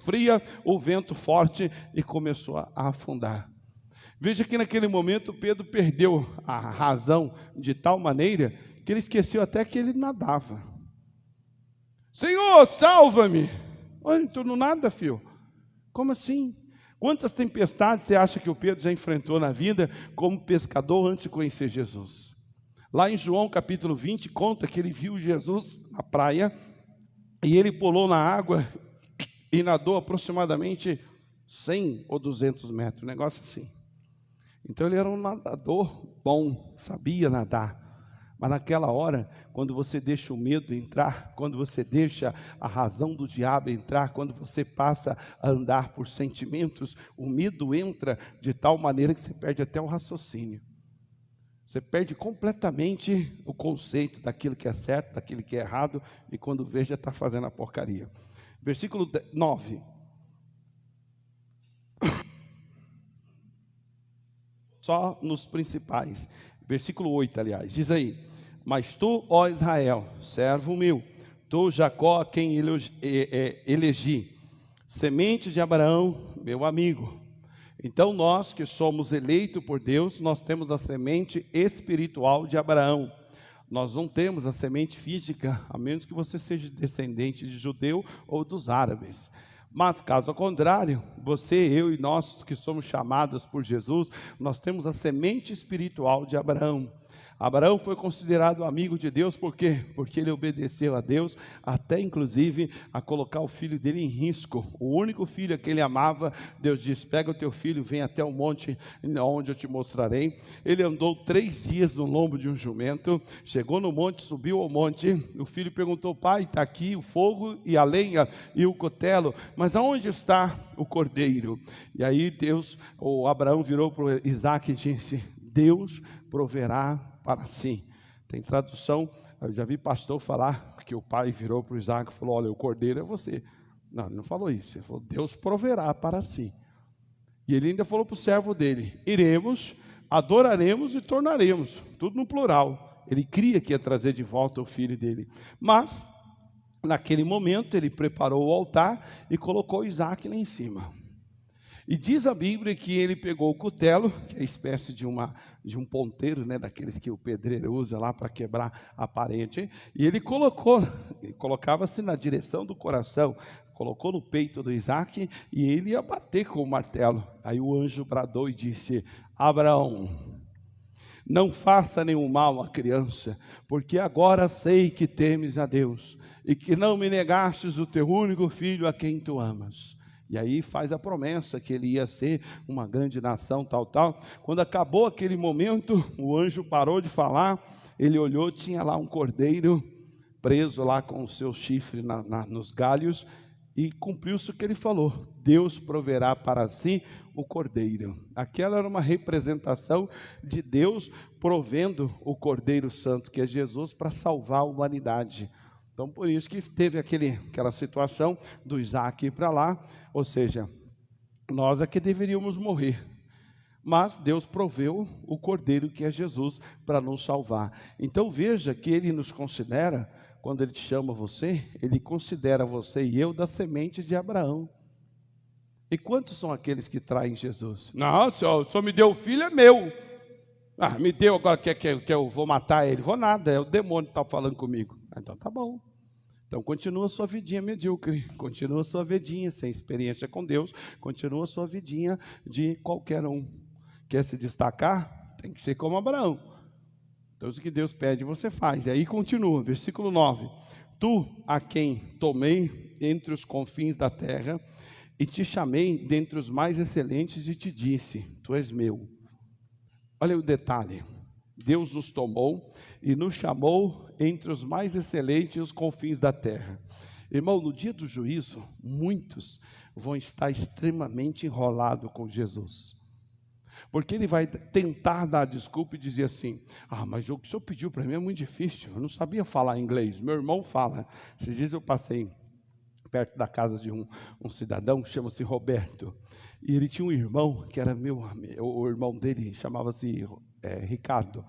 fria, o vento forte e começou a afundar. Veja que naquele momento Pedro perdeu a razão de tal maneira que ele esqueceu até que ele nadava. Senhor, salva-me! Olha, tu não nada, filho. Como assim? Quantas tempestades você acha que o Pedro já enfrentou na vida como pescador antes de conhecer Jesus? Lá em João capítulo 20 conta que ele viu Jesus na praia e ele pulou na água e nadou aproximadamente 100 ou 200 metros, um negócio assim. Então ele era um nadador bom, sabia nadar. Mas naquela hora, quando você deixa o medo entrar, quando você deixa a razão do diabo entrar, quando você passa a andar por sentimentos, o medo entra de tal maneira que você perde até o raciocínio. Você perde completamente o conceito daquilo que é certo, daquilo que é errado, e quando vê já está fazendo a porcaria. Versículo 9. Só nos principais. Versículo 8, aliás, diz aí: mas tu, ó Israel, servo meu, tu, Jacó, a quem elegi, semente de Abraão, meu amigo. Então nós que somos eleitos por Deus, nós temos a semente espiritual de Abraão. Nós não temos a semente física, a menos que você seja descendente de judeu ou dos árabes. Mas, caso contrário, você, eu e nós que somos chamados por Jesus, nós temos a semente espiritual de Abraão. Abraão foi considerado amigo de Deus, por quê? Porque ele obedeceu a Deus, até inclusive a colocar o filho dele em risco. O único filho que ele amava, Deus disse: pega o teu filho, vem até o monte, onde eu te mostrarei. Ele andou 3 dias no lombo de um jumento, chegou no monte, subiu ao monte. O filho perguntou: pai, está aqui o fogo e a lenha e o cutelo, mas aonde está o cordeiro? E aí Abraão virou para Isaac e disse: Deus proverá para si. Tem tradução, eu já vi pastor falar que o pai virou para o Isaac e falou: olha, o cordeiro é você. Não, ele não falou isso, ele falou: Deus proverá para si. E ele ainda falou para o servo dele: iremos, adoraremos e tornaremos, tudo no plural. Ele cria que ia trazer de volta o filho dele, mas naquele momento ele preparou o altar e colocou Isaac lá em cima. E diz a Bíblia que ele pegou o cutelo, que é a espécie de um ponteiro, né, daqueles que o pedreiro usa lá para quebrar a parede, e ele colocava-se na direção do coração, colocou no peito do Isaac, e ele ia bater com o martelo. Aí o anjo bradou e disse: Abraão, não faça nenhum mal à criança, porque agora sei que temes a Deus, e que não me negastes o teu único filho a quem tu amas. E aí faz a promessa que ele ia ser uma grande nação, tal. Quando acabou aquele momento, o anjo parou de falar, ele olhou, tinha lá um cordeiro preso lá com o seu chifre nos galhos, e cumpriu-se o que ele falou: Deus proverá para si o cordeiro. Aquela era uma representação de Deus provendo o Cordeiro Santo, que é Jesus, para salvar a humanidade. Então, por isso que teve aquela situação do Isaac ir para lá, ou seja, nós é que deveríamos morrer, mas Deus proveu o Cordeiro, que é Jesus, para nos salvar. Então veja que Ele nos considera, quando Ele te chama você, Ele considera você e eu da semente de Abraão. E quantos são aqueles que traem Jesus? Não, o senhor me deu o filho, é meu. Me deu, agora quer que eu vou matar ele? Vou nada, é o demônio que está falando comigo. Então tá bom. Então continua a sua vidinha medíocre, continua a sua vidinha sem experiência com Deus, continua a sua vidinha de qualquer um. Quer se destacar? Tem que ser como Abraão. Então o que Deus pede você faz. E aí continua, versículo 9: tu, a quem tomei entre os confins da terra, e te chamei dentre os mais excelentes, e te disse: tu és meu. Olha o detalhe: Deus nos tomou e nos chamou entre os mais excelentes e os confins da terra. Irmão, no dia do juízo, muitos vão estar extremamente enrolados com Jesus, porque ele vai tentar dar desculpa e dizer assim: mas o que o senhor pediu para mim é muito difícil, eu não sabia falar inglês, meu irmão fala. Esses dias eu passei perto da casa de um cidadão, chama-se Roberto, e ele tinha um irmão que era o irmão dele chamava-se Ricardo,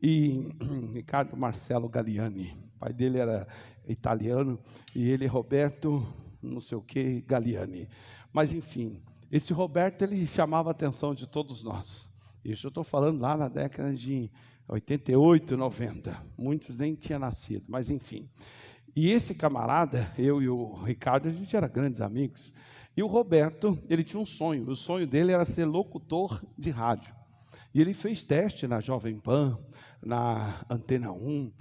e Ricardo Marcelo Galliani, o pai dele era italiano, e ele Roberto, não sei o que, Galliani, mas enfim, esse Roberto, ele chamava a atenção de todos nós. Isso eu estou falando lá na década de 88, 90, muitos nem tinham nascido, mas enfim. E esse camarada, eu e o Ricardo, a gente era grandes amigos. E o Roberto, ele tinha um sonho. O sonho dele era ser locutor de rádio. E ele fez teste na Jovem Pan, na Antena 1,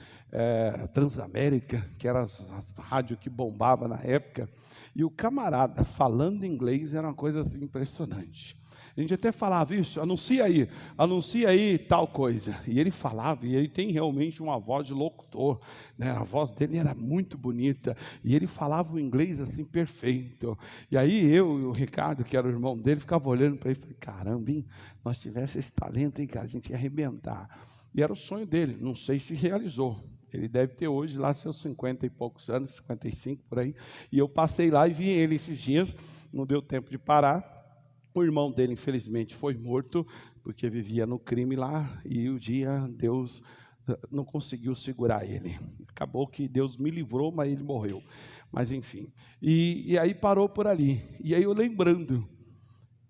Transamérica, que eram as rádios que bombavam na época. E o camarada, falando inglês, era uma coisa assim, impressionante. A gente até falava isso: anuncia aí tal coisa. E ele falava, e ele tem realmente uma voz de locutor, né? A voz dele era muito bonita, e ele falava o inglês assim, perfeito. E aí eu e o Ricardo, que era o irmão dele, ficava olhando para ele e falei: caramba, hein? Nós tivéssemos esse talento, hein, cara, a gente ia arrebentar. E era o sonho dele, não sei se realizou. Ele deve ter hoje lá seus 50 e poucos anos, 55 por aí. E eu passei lá e vi ele esses dias, não deu tempo de parar. O irmão dele, infelizmente, foi morto, porque vivia no crime lá, e o dia Deus não conseguiu segurar ele. Acabou que Deus me livrou, mas ele morreu. Mas enfim, e aí parou por ali. E aí eu lembrando,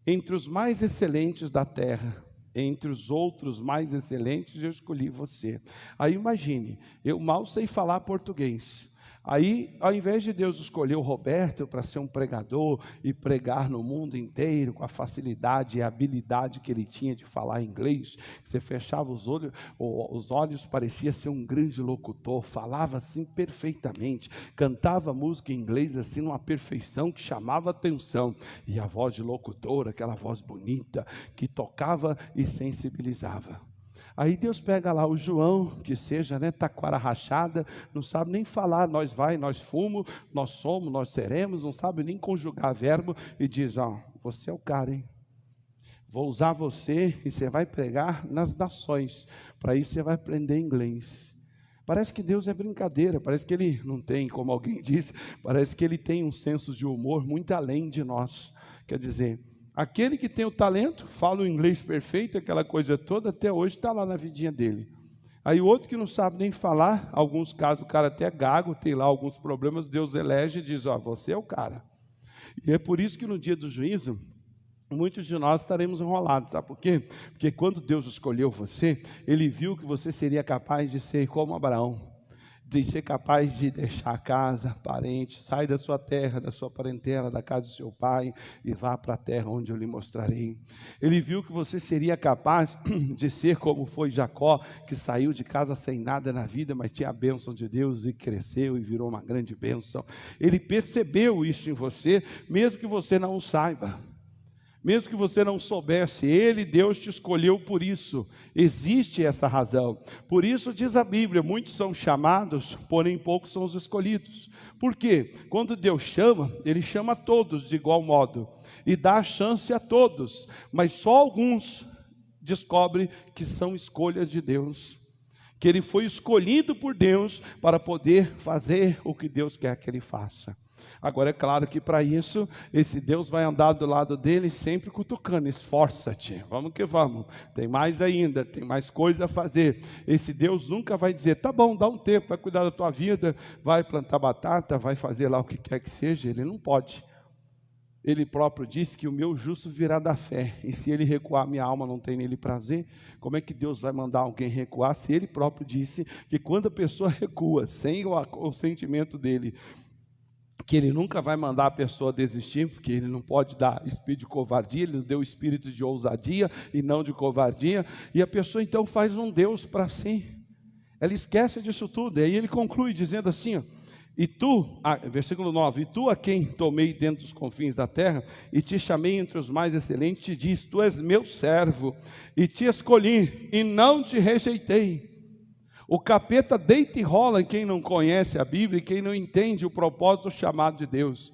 entre os mais excelentes da terra, entre os outros mais excelentes, eu escolhi você. Aí imagine, eu mal sei falar português. Aí, ao invés de Deus escolher o Roberto para ser um pregador e pregar no mundo inteiro com a facilidade e a habilidade que ele tinha de falar inglês, você fechava os olhos, parecia ser um grande locutor, falava assim perfeitamente, cantava música em inglês assim numa perfeição que chamava atenção, e a voz de locutor, aquela voz bonita que tocava e sensibilizava. Aí Deus pega lá o João, que seja, taquara rachada, não sabe nem falar, nós vai, nós fumo, nós somos, nós seremos, não sabe nem conjugar verbo, e diz, você é o cara, hein? Vou usar você e você vai pregar nas nações, para isso você vai aprender inglês. Parece que Deus é brincadeira, parece que Ele não tem, como alguém disse, parece que Ele tem um senso de humor muito além de nós. Quer dizer, aquele que tem o talento, fala o inglês perfeito, aquela coisa toda, até hoje está lá na vidinha dele. Aí o outro que não sabe nem falar, alguns casos o cara até é gago, tem lá alguns problemas, Deus elege e diz, você é o cara. E é por isso que no dia do juízo, muitos de nós estaremos enrolados, sabe por quê? Porque quando Deus escolheu você, Ele viu que você seria capaz de ser como Abraão, de ser capaz de deixar a casa, parente, sai da sua terra, da sua parentela, da casa do seu pai, e vá para a terra onde eu lhe mostrarei. Ele viu que você seria capaz de ser como foi Jacó, que saiu de casa sem nada na vida, mas tinha a bênção de Deus e cresceu e virou uma grande bênção. Ele percebeu isso em você, mesmo que você não o saiba. Mesmo que você não soubesse, Deus te escolheu por isso, existe essa razão. Por isso diz a Bíblia, muitos são chamados, porém poucos são os escolhidos. Por quê? Quando Deus chama, Ele chama a todos de igual modo, e dá a chance a todos, mas só alguns descobrem que são escolhas de Deus, que ele foi escolhido por Deus para poder fazer o que Deus quer que ele faça. Agora é claro que para isso, esse Deus vai andar do lado dele sempre cutucando, esforça-te, vamos que vamos, tem mais ainda, tem mais coisa a fazer. Esse Deus nunca vai dizer, tá bom, dá um tempo, vai cuidar da tua vida, vai plantar batata, vai fazer lá o que quer que seja. Ele não pode. Ele próprio disse que o meu justo virá da fé, e se ele recuar, minha alma não tem nele prazer. Como é que Deus vai mandar alguém recuar, se ele próprio disse que quando a pessoa recua, sem o sentimento dele, que ele nunca vai mandar a pessoa desistir, porque ele não pode dar espírito de covardia, ele deu espírito de ousadia e não de covardia, e a pessoa então faz um Deus para si, ela esquece disso tudo, e aí ele conclui dizendo assim, e tu, versículo 9, e tu a quem tomei dentro dos confins da terra, e te chamei entre os mais excelentes, te diz, tu és meu servo, e te escolhi, e não te rejeitei. O capeta deita e rola em quem não conhece a Bíblia e quem não entende o propósito do chamado de Deus.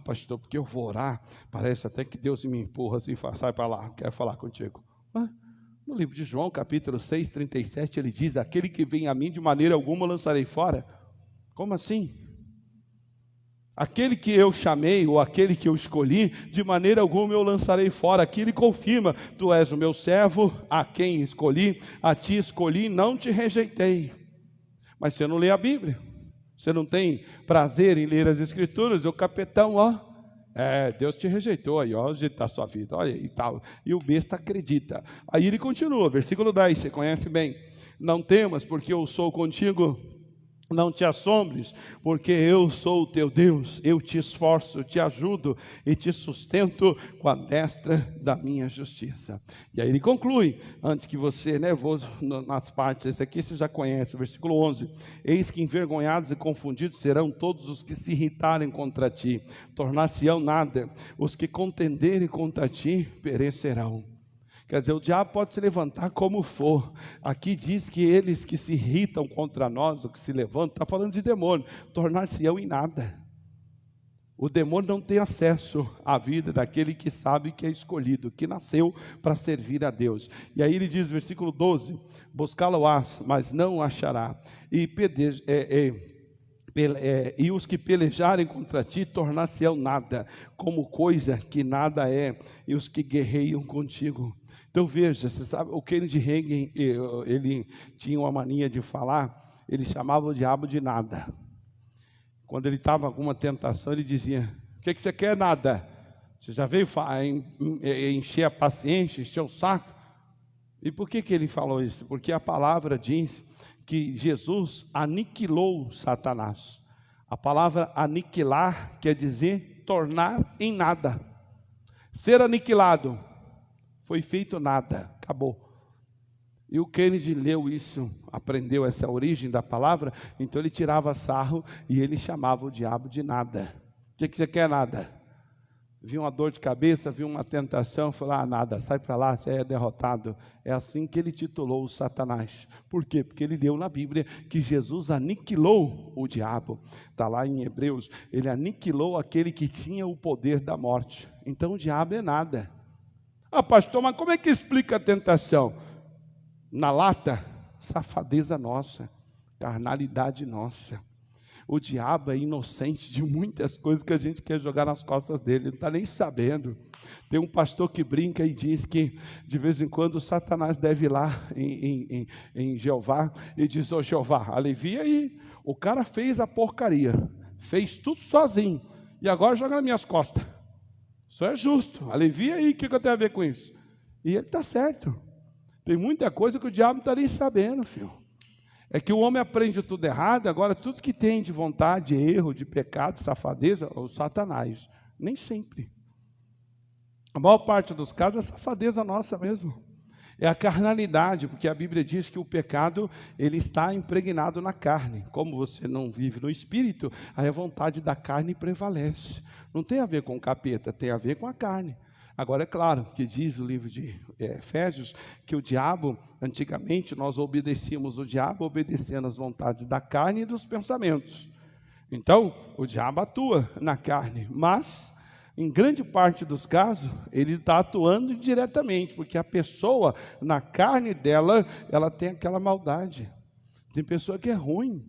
Pastor, porque eu vou orar, parece até que Deus me empurra assim, sai para lá, quero falar contigo. No livro de João, capítulo 6, 37, ele diz, aquele que vem a mim de maneira alguma lançarei fora. Como assim? Aquele que eu chamei, ou aquele que eu escolhi, de maneira alguma eu lançarei fora. Aqui ele confirma, tu és o meu servo, a quem escolhi, a ti escolhi, não te rejeitei. Mas você não lê a Bíblia, você não tem prazer em ler as Escrituras, o capetão, Deus te rejeitou aí, o jeito da sua vida, olha aí e tal. E o besta acredita. Aí ele continua, versículo 10, você conhece bem. Não temas, porque eu sou contigo. Não te assombres, porque eu sou o teu Deus, eu te esforço, te ajudo e te sustento com a destra da minha justiça. E aí ele conclui, antes que você, vou nas partes, esse aqui você já conhece, o versículo 11, eis que envergonhados e confundidos serão todos os que se irritarem contra ti, tornar-se-ão nada, os que contenderem contra ti perecerão. Quer dizer, o diabo pode se levantar como for. Aqui diz que eles que se irritam contra nós, ou que se levantam, está falando de demônio, tornar-se-ão em nada. O demônio não tem acesso à vida daquele que sabe que é escolhido, que nasceu para servir a Deus. E aí ele diz, versículo 12, buscá-lo-ás, mas não o achará. E os que pelejarem contra ti tornar-se-ão nada, como coisa que nada é, e os que guerreiam contigo. Então veja, você sabe, o Kenneth Hagin, ele tinha uma mania de falar, ele chamava o diabo de nada. Quando ele estava em alguma tentação, ele dizia, o que você quer? Nada. Você já veio encher a paciência, encher o saco? E por que ele falou isso? Porque a palavra diz que Jesus aniquilou Satanás. A palavra aniquilar quer dizer tornar em nada. Ser aniquilado, foi feito nada, acabou. E o Kennedy leu isso, aprendeu essa origem da palavra, então ele tirava sarro e ele chamava o diabo de nada. O que você quer? Nada. Viu uma dor de cabeça, viu uma tentação, falou, nada, sai para lá, você é derrotado. É assim que ele titulou o Satanás. Por quê? Porque ele leu na Bíblia que Jesus aniquilou o diabo. Está lá em Hebreus, ele aniquilou aquele que tinha o poder da morte. Então o diabo é nada. Pastor, mas como é que explica a tentação? Na lata, safadeza nossa, carnalidade nossa. O diabo é inocente de muitas coisas que a gente quer jogar nas costas dele, ele não está nem sabendo. Tem um pastor que brinca e diz que de vez em quando Satanás deve ir lá em Jeová e diz, Jeová, alivia aí, o cara fez a porcaria, fez tudo sozinho e agora joga nas minhas costas. Isso é justo, alivia aí, o que eu tenho a ver com isso? E ele está certo. Tem muita coisa que o diabo não está nem sabendo, filho. É que o homem aprende tudo errado, agora tudo que tem de vontade, erro, de pecado, safadeza, é o Satanás. Nem sempre. A maior parte dos casos é safadeza nossa mesmo. É a carnalidade, porque a Bíblia diz que o pecado, ele está impregnado na carne. Como você não vive no Espírito, aí a vontade da carne prevalece. Não tem a ver com o capeta, tem a ver com a carne. Agora, é claro, que diz o livro de Efésios, que o diabo, antigamente, nós obedecíamos o diabo, obedecendo às vontades da carne e dos pensamentos. Então, o diabo atua na carne, mas, em grande parte dos casos, ele está atuando indiretamente, porque a pessoa, na carne dela, ela tem aquela maldade. Tem pessoa que é ruim.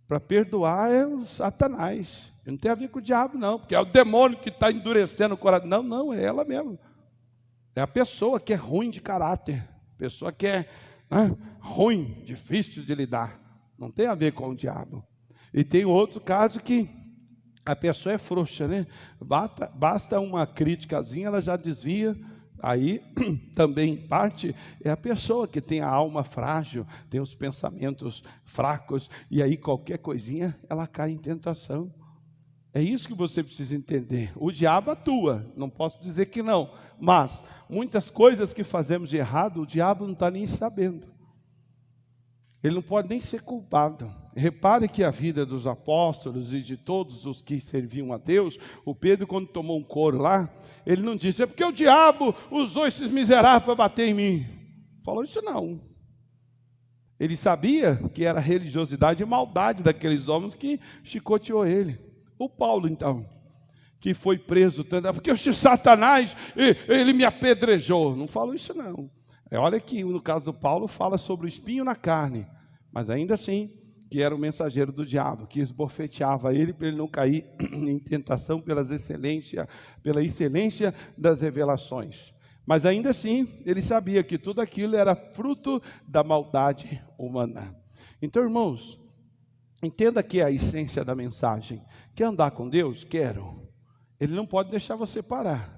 Para perdoar é o Satanás. Não tem a ver com o diabo, não, porque é o demônio que está endurecendo o coração. Não, é ela mesmo. É a pessoa que é ruim de caráter, pessoa que é ruim, difícil de lidar. Não tem a ver com o diabo. E tem outro caso que a pessoa é frouxa, né? Basta uma criticazinha, ela já desvia. Aí, também, em parte, é a pessoa que tem a alma frágil, tem os pensamentos fracos, e aí qualquer coisinha, ela cai em tentação. É isso que você precisa entender. O diabo atua, não posso dizer que não, mas muitas coisas que fazemos de errado, o diabo não está nem sabendo. Ele não pode nem ser culpado. Repare que a vida dos apóstolos e de todos os que serviam a Deus, o Pedro, quando tomou um couro lá, ele não disse, é porque o diabo usou esses miseráveis para bater em mim. Falou isso não. Ele sabia que era religiosidade e maldade daqueles homens que chicoteou ele. O Paulo, então, que foi preso, porque o Satanás, ele me apedrejou. Não falou isso não. Olha que no caso do Paulo fala sobre o espinho na carne, mas ainda assim, que era o mensageiro do diabo, que esbofeteava ele para ele não cair em tentação pela excelência das revelações. Mas ainda assim, ele sabia que tudo aquilo era fruto da maldade humana. Então, irmãos, entenda que é a essência da mensagem. Quer andar com Deus? Quero. Ele não pode deixar você parar.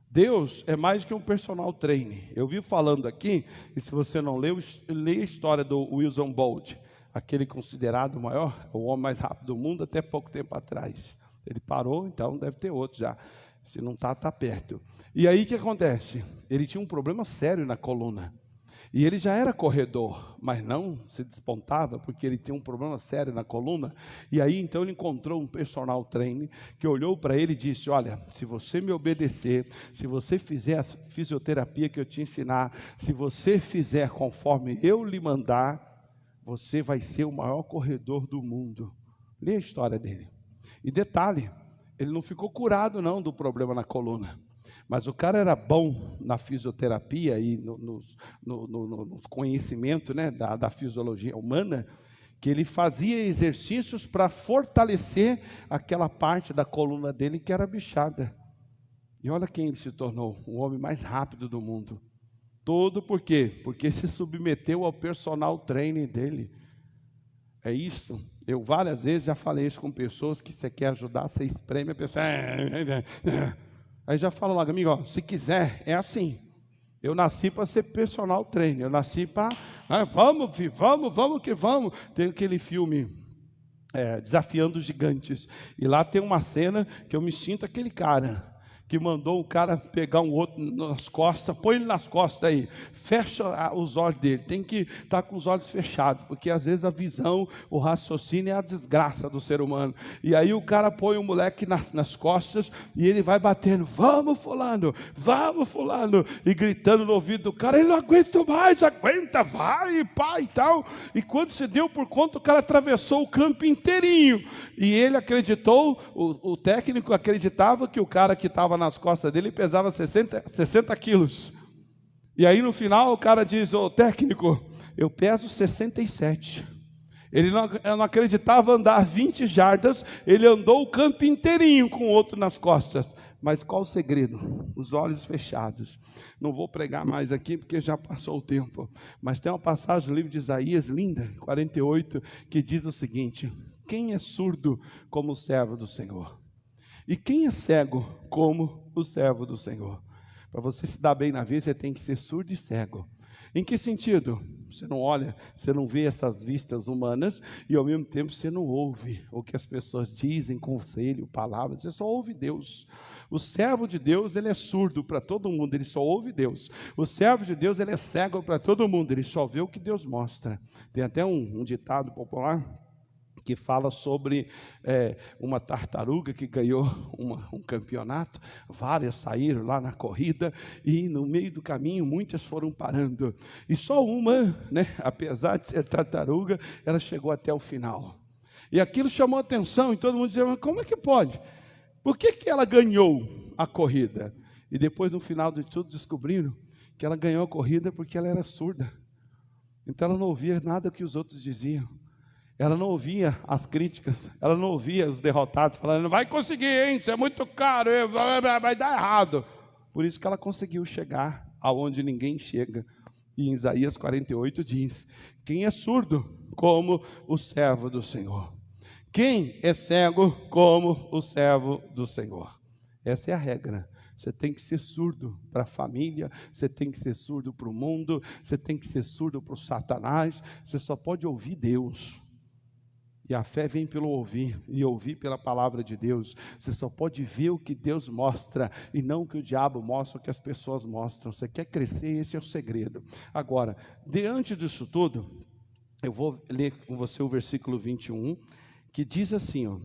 Deus é mais que um personal trainer. Eu vi falando aqui, e se você não leu, leia a história do Usain Bolt, aquele considerado o maior, o homem mais rápido do mundo até pouco tempo atrás. Ele parou, então deve ter outro já. Se não está, está perto. E aí o que acontece? Ele tinha um problema sério na coluna. E ele já era corredor, mas não se despontava, porque ele tinha um problema sério na coluna. E aí, então, ele encontrou um personal trainer que olhou para ele e disse, olha, se você me obedecer, se você fizer a fisioterapia que eu te ensinar, se você fizer conforme eu lhe mandar, você vai ser o maior corredor do mundo. Lê a história dele. E detalhe, ele não ficou curado não do problema na coluna. Mas o cara era bom na fisioterapia e no conhecimento, né, da fisiologia humana, que ele fazia exercícios para fortalecer aquela parte da coluna dele que era bichada. E olha quem ele se tornou, o homem mais rápido do mundo. Todo por quê? Porque se submeteu ao personal training dele. É isso. Eu várias vezes já falei isso com pessoas que você quer ajudar, você espreme a pessoa. Aí já falo logo, amigo, ó, se quiser, é assim. Eu nasci para ser personal trainer, eu nasci para, vamos que vamos. Tem aquele filme, Desafiando os Gigantes, e lá tem uma cena que eu me sinto aquele cara que mandou o cara pegar um outro nas costas, põe ele nas costas aí, fecha os olhos dele, tem que estar com os olhos fechados, porque às vezes a visão, o raciocínio é a desgraça do ser humano. E aí o cara põe o moleque nas costas e ele vai batendo, vamos fulano, e gritando no ouvido do cara, ele não aguenta mais, aguenta, vai, pai e tal. E quando se deu por conta, o cara atravessou o campo inteirinho, e ele acreditou, o técnico acreditava que o cara que estava nas costas dele pesava 60 quilos. E aí no final o cara diz, ô técnico, eu peso 67. Ele não acreditava andar 20 jardas, ele andou o campo inteirinho com o outro nas costas. Mas qual o segredo? Os olhos fechados. Não vou pregar mais aqui porque já passou o tempo. Mas tem uma passagem no livro de Isaías, linda, 48, que diz o seguinte: quem é surdo como o servo do Senhor? E quem é cego como o servo do Senhor? Para você se dar bem na vida, você tem que ser surdo e cego. Em que sentido? Você não olha, você não vê essas vistas humanas e ao mesmo tempo você não ouve o que as pessoas dizem, conselho, palavras, você só ouve Deus. O servo de Deus, ele é surdo para todo mundo, ele só ouve Deus. O servo de Deus, ele é cego para todo mundo, ele só vê o que Deus mostra. Tem até um ditado popular que fala sobre uma tartaruga que ganhou um campeonato, várias saíram lá na corrida, e no meio do caminho muitas foram parando, e só uma, apesar de ser tartaruga, ela chegou até o final, e aquilo chamou a atenção, e todo mundo dizia, mas como é que pode? Por que ela ganhou a corrida? E depois no final de tudo descobriram que ela ganhou a corrida porque ela era surda, então ela não ouvia nada que os outros diziam. Ela não ouvia as críticas, ela não ouvia os derrotados falando, não vai conseguir, hein? Isso é muito caro, vai dar errado. Por isso que ela conseguiu chegar aonde ninguém chega. E em Isaías 48 diz, quem é surdo como o servo do Senhor? Quem é cego como o servo do Senhor? Essa é a regra. Você tem que ser surdo para a família, você tem que ser surdo para o mundo, você tem que ser surdo para o Satanás, você só pode ouvir Deus. E a fé vem pelo ouvir, e ouvir pela palavra de Deus. Você só pode ver o que Deus mostra, e não o que o diabo mostra, o que as pessoas mostram. Você quer crescer, esse é o segredo. Agora, diante disso tudo, eu vou ler com você o versículo 21, que diz assim, ó,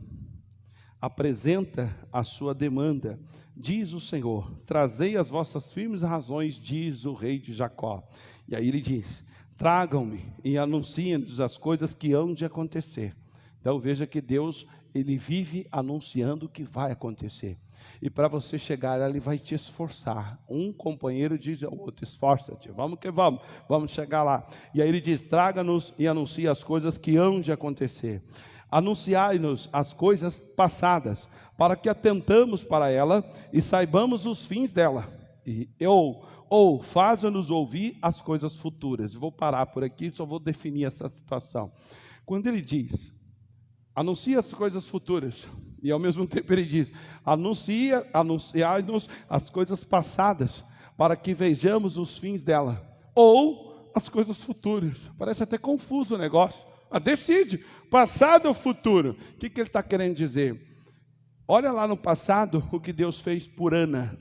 apresenta a sua demanda, diz o Senhor, trazei as vossas firmes razões, diz o rei de Jacó. E aí ele diz, tragam-me e anunciem-nos as coisas que hão de acontecer. Então veja que Deus, ele vive anunciando o que vai acontecer. E para você chegar lá, ele vai te esforçar. Um companheiro diz ao outro, esforça-te, vamos que vamos chegar lá. E aí ele diz, traga-nos e anuncie as coisas que hão de acontecer. Anunciai-nos as coisas passadas, para que atentamos para ela e saibamos os fins dela. Ou faça-nos ouvir as coisas futuras. Vou parar por aqui, só vou definir essa situação. Quando ele diz, anuncia as coisas futuras, e ao mesmo tempo ele diz, anunciai-nos as coisas passadas, para que vejamos os fins dela, ou as coisas futuras. Parece até confuso o negócio, mas decide, passado ou futuro. O que ele está querendo dizer? Olha lá no passado o que Deus fez por Ana,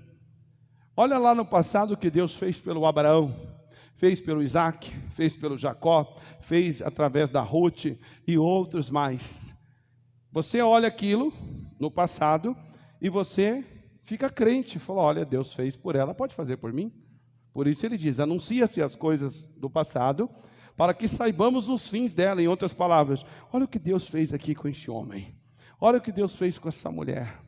olha lá no passado o que Deus fez pelo Abraão, fez pelo Isaac, fez pelo Jacó, fez através da Ruth e outros mais. Você olha aquilo no passado e você fica crente, fala, olha, Deus fez por ela, pode fazer por mim? Por isso ele diz, anuncia-se as coisas do passado, para que saibamos os fins dela. Em outras palavras, olha o que Deus fez aqui com este homem, Olha o que Deus fez com essa mulher.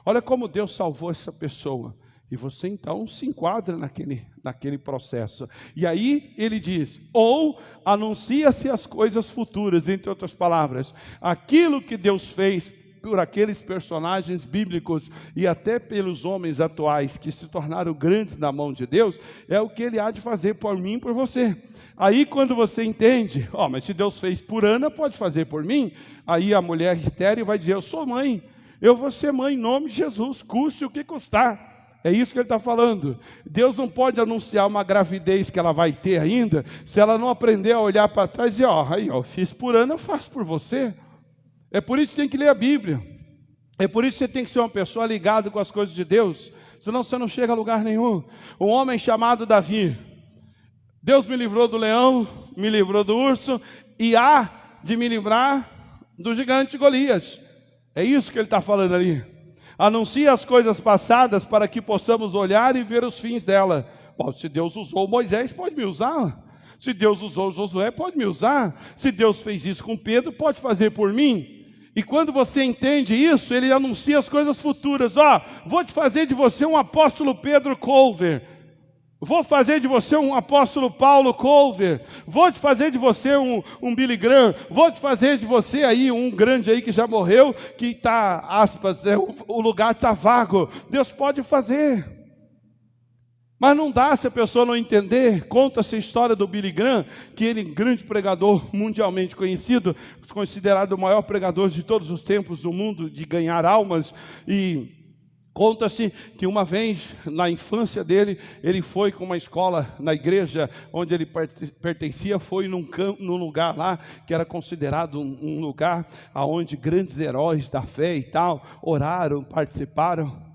Olha como Deus salvou essa pessoa. E você então se enquadra naquele processo. E aí ele diz, ou anuncia-se as coisas futuras, entre outras palavras, aquilo que Deus fez por aqueles personagens bíblicos e até pelos homens atuais que se tornaram grandes na mão de Deus, é o que Ele há de fazer por mim e por você. Aí quando você entende, mas se Deus fez por Ana, pode fazer por mim, aí a mulher estéril vai dizer, eu sou mãe, eu vou ser mãe em nome de Jesus, custe o que custar. É isso que ele está falando. Deus não pode anunciar uma gravidez que ela vai ter ainda, se ela não aprender a olhar para trás e dizer, eu fiz por Ana, eu faço por você. É por isso que tem que ler a Bíblia. É por isso que você tem que ser uma pessoa ligada com as coisas de Deus, senão você não chega a lugar nenhum. Um homem chamado Davi, Deus me livrou do leão, me livrou do urso, e há de me livrar do gigante Golias. É isso que ele está falando ali. Anuncia as coisas passadas para que possamos olhar e ver os fins dela. Se Deus usou Moisés, pode me usar. Se Deus usou Josué, pode me usar. Se Deus fez isso com Pedro, pode fazer por mim. E quando você entende isso, ele anuncia as coisas futuras. Vou te fazer de você um apóstolo Pedro Culver. Vou fazer de você um apóstolo Paulo Culver. Vou te fazer de você um Billy Graham. Vou te fazer de você aí um grande aí que já morreu, que está, aspas, o lugar está vago. Deus pode fazer. Mas não dá se a pessoa não entender. Conta-se a história do Billy Graham, que ele é um grande pregador mundialmente conhecido, considerado o maior pregador de todos os tempos do mundo, de ganhar almas. E conta-se que uma vez, na infância dele, ele foi com uma escola na igreja onde ele pertencia, foi num lugar lá, que era considerado um lugar onde grandes heróis da fé e tal, oraram, participaram.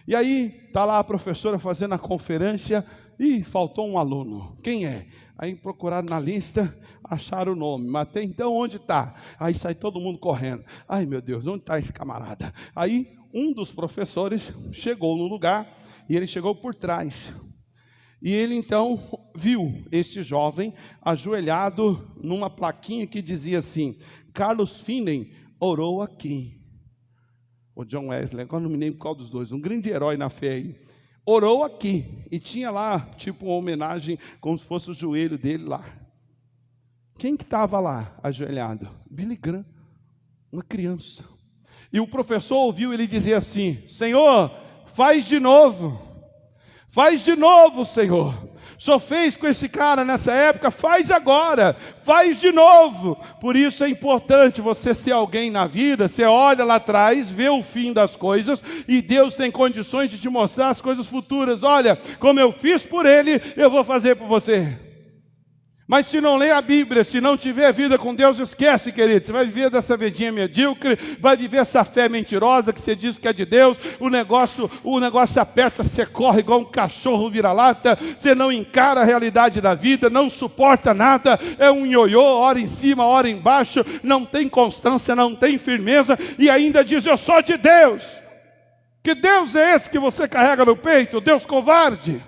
E aí, está lá a professora fazendo a conferência e faltou um aluno. Quem é? Aí procuraram na lista, acharam o nome. Mas até então, onde está? Aí sai todo mundo correndo. Ai meu Deus, onde está esse camarada? Aí um dos professores chegou no lugar e ele chegou por trás. E ele então viu este jovem ajoelhado numa plaquinha que dizia assim, Carlos Finney orou aqui. O John Wesley, agora não me lembro qual dos dois, um grande herói na fé aí, orou aqui, e tinha lá, tipo uma homenagem, como se fosse o joelho dele lá. Quem que estava lá, ajoelhado? Billy Graham, uma criança. E o professor ouviu ele dizer assim, Senhor, faz de novo, Senhor. O Senhor fez com esse cara nessa época, faz agora, faz de novo. Por isso é importante você ser alguém na vida, você olha lá atrás, vê o fim das coisas, e Deus tem condições de te mostrar as coisas futuras. Olha, como eu fiz por ele, eu vou fazer por você. Mas se não ler a Bíblia, se não tiver vida com Deus, esquece, querido. Você vai viver dessa vidinha medíocre, vai viver essa fé mentirosa que você diz que é de Deus. O negócio aperta, você corre igual um cachorro vira-lata. Você não encara a realidade da vida, não suporta nada. É um ioiô, hora em cima, hora embaixo. Não tem constância, não tem firmeza. E ainda diz, eu sou de Deus. Que Deus é esse que você carrega no peito? O Deus covarde?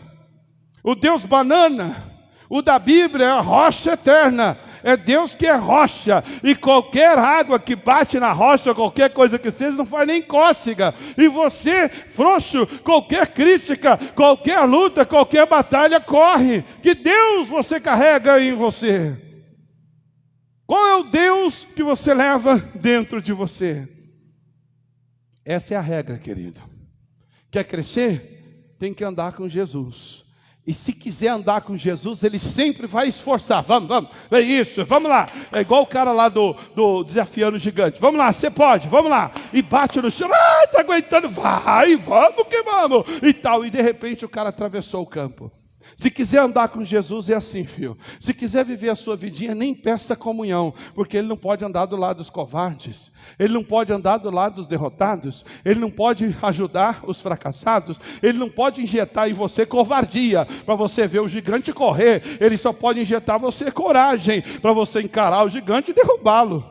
O Deus banana? O da Bíblia é a rocha eterna, é Deus que é rocha, e qualquer água que bate na rocha, qualquer coisa que seja, não faz nem cócega, e você, frouxo, qualquer crítica, qualquer luta, qualquer batalha, corre. Que Deus você carrega em você? Qual é o Deus que você leva dentro de você? Essa é a regra, querido. Quer crescer? Tem que andar com Jesus. E se quiser andar com Jesus, ele sempre vai esforçar. Vamos, é isso, vamos lá. É igual o cara lá do Desafiando o Gigante. Vamos lá, você pode, vamos lá. E bate no chão, está aguentando, vai, vamos que vamos. E tal, e de repente o cara atravessou o campo. Se quiser andar com Jesus é assim, filho. Se quiser viver a sua vidinha, nem peça comunhão, porque ele não pode andar do lado dos covardes, ele não pode andar do lado dos derrotados, ele não pode ajudar os fracassados, ele não pode injetar em você covardia, para você ver o gigante correr. Ele só pode injetar em você coragem, para você encarar o gigante e derrubá-lo.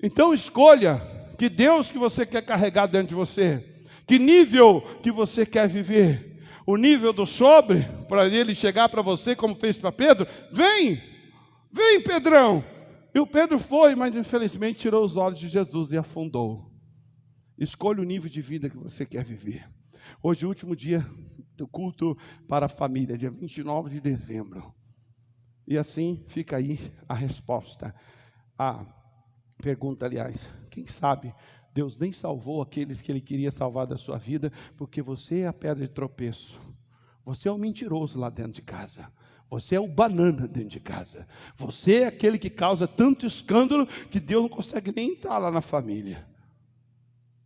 Então escolha que Deus que você quer carregar dentro de você, que nível que você quer viver. O nível do sobre, para ele chegar para você, como fez para Pedro, vem Pedrão. E o Pedro foi, mas infelizmente tirou os olhos de Jesus e afundou. Escolha o nível de vida que você quer viver. Hoje é o último dia do culto para a família, dia 29 de dezembro. E assim fica aí a resposta. A pergunta, aliás, quem sabe Deus nem salvou aqueles que Ele queria salvar da sua vida, porque você é a pedra de tropeço. Você é o mentiroso lá dentro de casa. Você é o banana dentro de casa. Você é aquele que causa tanto escândalo que Deus não consegue nem entrar lá na família.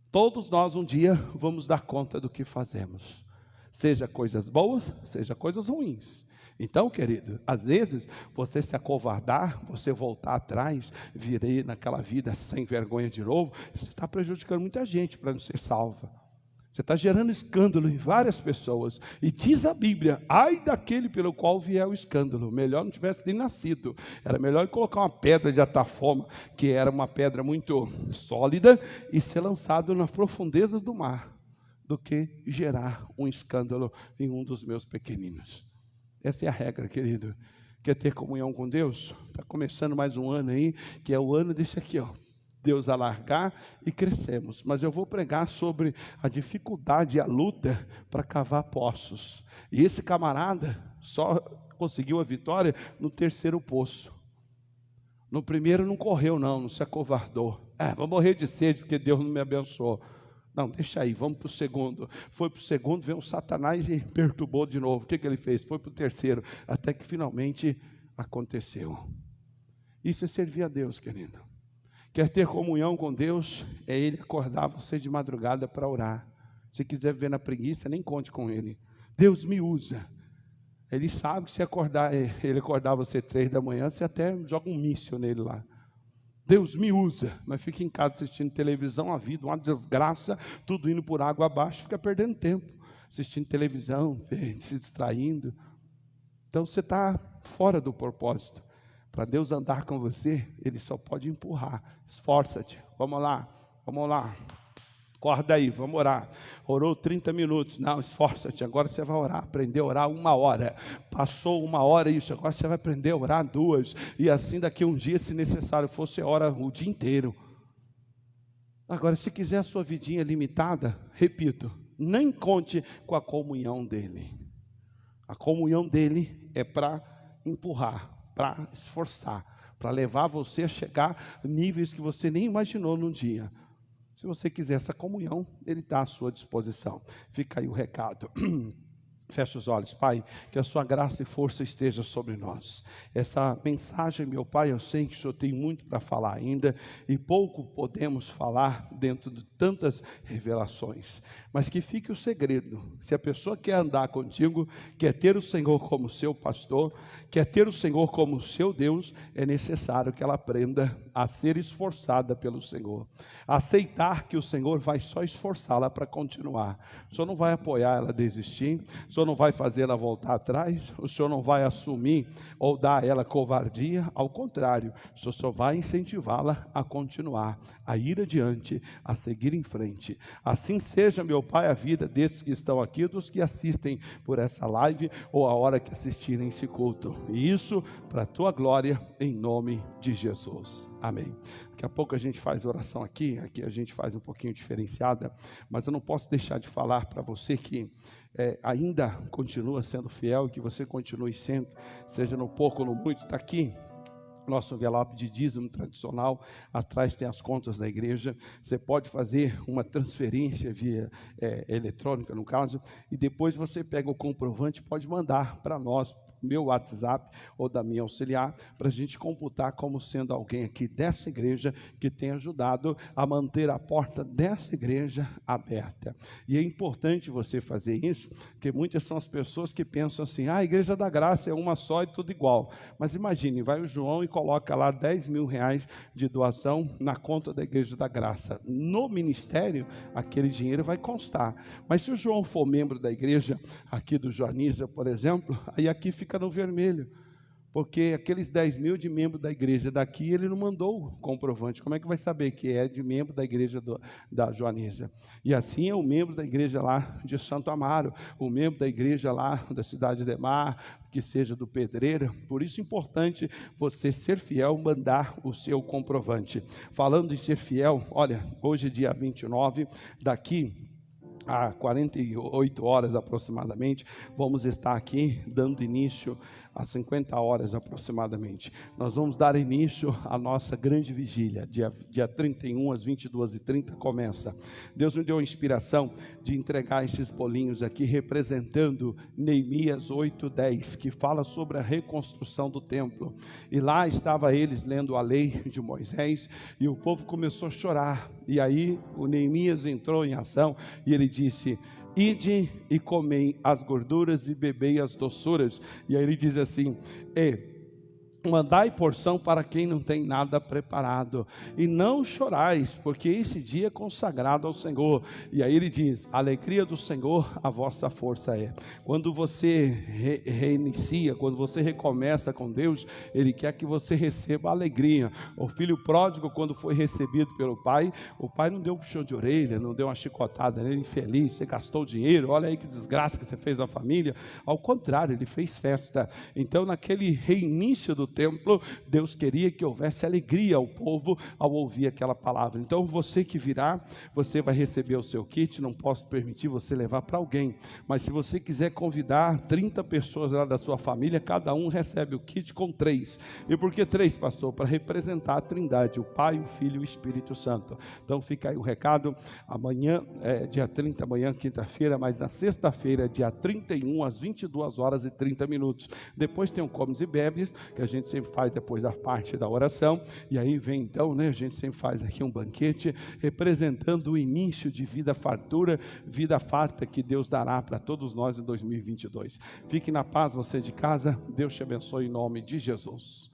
Todos nós um dia vamos dar conta do que fazemos. Seja coisas boas, seja coisas ruins. Então, querido, às vezes você se acovardar, você voltar atrás, virei naquela vida sem vergonha de novo, você está prejudicando muita gente para não ser salva. Você está gerando escândalo em várias pessoas. E diz a Bíblia, ai daquele pelo qual vier o escândalo. Melhor não tivesse nem nascido. Era melhor colocar uma pedra de atafoma, que era uma pedra muito sólida, e ser lançado nas profundezas do mar, do que gerar um escândalo em um dos meus pequeninos. Essa é a regra, querido. Quer ter comunhão com Deus? Está começando mais um ano aí, que é o ano desse aqui, ó. Deus alargar e crescemos. Mas eu vou pregar sobre a dificuldade e a luta para cavar poços. E esse camarada só conseguiu a vitória no terceiro poço. No primeiro não correu não se acovardou. Vou morrer de sede porque Deus não me abençoou. Não, deixa aí, vamos para o segundo. Foi para o segundo, veio o Satanás e perturbou de novo. O que ele fez? Foi para o terceiro, até que finalmente aconteceu. Isso é servir a Deus, querido. Quer ter comunhão com Deus, é Ele acordar você de madrugada para orar. Se quiser viver na preguiça, nem conte com Ele. Deus me usa. Ele sabe que se Ele acordar você 3 da manhã, você até joga um míssil nele lá. Deus me usa, mas fica em casa assistindo televisão, a vida, uma desgraça, tudo indo por água abaixo, fica perdendo tempo, assistindo televisão, se distraindo. Então você está fora do propósito. Para Deus andar com você, Ele só pode empurrar. Esforça-te, vamos lá. Acorda aí, vamos orar. Orou 30 minutos, não, esforça-te, agora você vai orar. Aprender a orar 1 hora. Passou 1 hora isso, agora você vai aprender a orar 2. E assim daqui a um dia, se necessário for, você ora o dia inteiro. Agora, se quiser a sua vidinha limitada, repito, nem conte com a comunhão dEle. A comunhão dEle é para empurrar, para esforçar, para levar você a chegar a níveis que você nem imaginou num dia. Se você quiser essa comunhão, Ele está à sua disposição. Fica aí o recado. Feche os olhos, Pai, que a sua graça e força esteja sobre nós. Essa mensagem, meu Pai, eu sei que o Senhor tem muito para falar ainda, e pouco podemos falar dentro de tantas revelações, mas que fique o segredo. Se a pessoa quer andar contigo, quer ter o Senhor como seu pastor, quer ter o Senhor como seu Deus, é necessário que ela aprenda a ser esforçada pelo Senhor, a aceitar que o Senhor vai só esforçá-la para continuar. O Senhor não vai apoiar ela a desistir, o Senhor não vai fazer ela voltar atrás, o Senhor não vai assumir ou dar a ela covardia, ao contrário, o Senhor só vai incentivá-la a continuar, a ir adiante, a seguir em frente. Assim seja, meu Pai, a vida desses que estão aqui, dos que assistem por essa live ou a hora que assistirem esse culto. E isso para a tua glória, em nome de Jesus. Amém. Daqui a pouco a gente faz oração aqui a gente faz um pouquinho diferenciada, mas eu não posso deixar de falar para você que ainda continua sendo fiel, que você continue sendo, seja no pouco ou no muito. Está aqui nosso envelope de dízimo tradicional, atrás tem as contas da igreja. Você pode fazer uma transferência via eletrônica, no caso, e depois você pega o comprovante e pode mandar para nós, meu WhatsApp ou da minha auxiliar, para a gente computar como sendo alguém aqui dessa igreja que tem ajudado a manter a porta dessa igreja aberta. E é importante você fazer isso, porque muitas são as pessoas que pensam assim, a Igreja da Graça é uma só e tudo igual. Mas imagine, vai o João e coloca lá 10 mil reais de doação na conta da Igreja da Graça. No ministério, aquele dinheiro vai constar. Mas se o João for membro da igreja aqui do Joanísia, por exemplo, aí aqui fica no vermelho, porque aqueles 10 mil de membro da igreja daqui, ele não mandou o comprovante. Como é que vai saber que é de membro da igreja da Joanísia? E assim é o membro da igreja lá de Santo Amaro, o membro da igreja lá da cidade de Mar, que seja do Pedreira. Por isso é importante você ser fiel, mandar o seu comprovante. Falando em ser fiel, olha, hoje dia 29, daqui a 48 horas aproximadamente, vamos estar aqui dando início às 50 horas aproximadamente. Nós vamos dar início à nossa grande vigília, dia 31 às 22h30 começa. Deus me deu a inspiração de entregar esses bolinhos aqui, representando Neemias 8:10, que fala sobre a reconstrução do templo. E lá estava eles lendo a lei de Moisés, e o povo começou a chorar. E aí o Neemias entrou em ação, e ele disse: ide e comei as gorduras e bebei as doçuras. E aí ele diz assim: mandai porção para quem não tem nada preparado, e não chorais, porque esse dia é consagrado ao Senhor. E aí ele diz: a alegria do Senhor a vossa força é. Quando você reinicia, quando você recomeça com Deus, Ele quer que você receba alegria. O filho pródigo, quando foi recebido pelo pai, o pai não deu um puxão de orelha, não deu uma chicotada nele, infeliz, você gastou dinheiro, olha aí que desgraça que você fez à família. Ao contrário, ele fez festa. Então, naquele reinício do templo, Deus queria que houvesse alegria ao povo ao ouvir aquela palavra. Então você que virá, você vai receber o seu kit. Não posso permitir você levar para alguém, mas se você quiser convidar 30 pessoas lá da sua família, cada um recebe o kit com 3. E por que 3, pastor? Para representar a Trindade, o Pai, o Filho e o Espírito Santo. Então fica aí o recado. Amanhã é dia 30, amanhã quinta-feira, mas na sexta-feira, dia 31 às 22h30. Depois tem o comes e bebes, que a gente sempre faz depois da parte da oração, e aí vem então, a gente sempre faz aqui um banquete, representando o início de vida fartura, vida farta que Deus dará para todos nós em 2022. Fique na paz, você de casa, Deus te abençoe em nome de Jesus.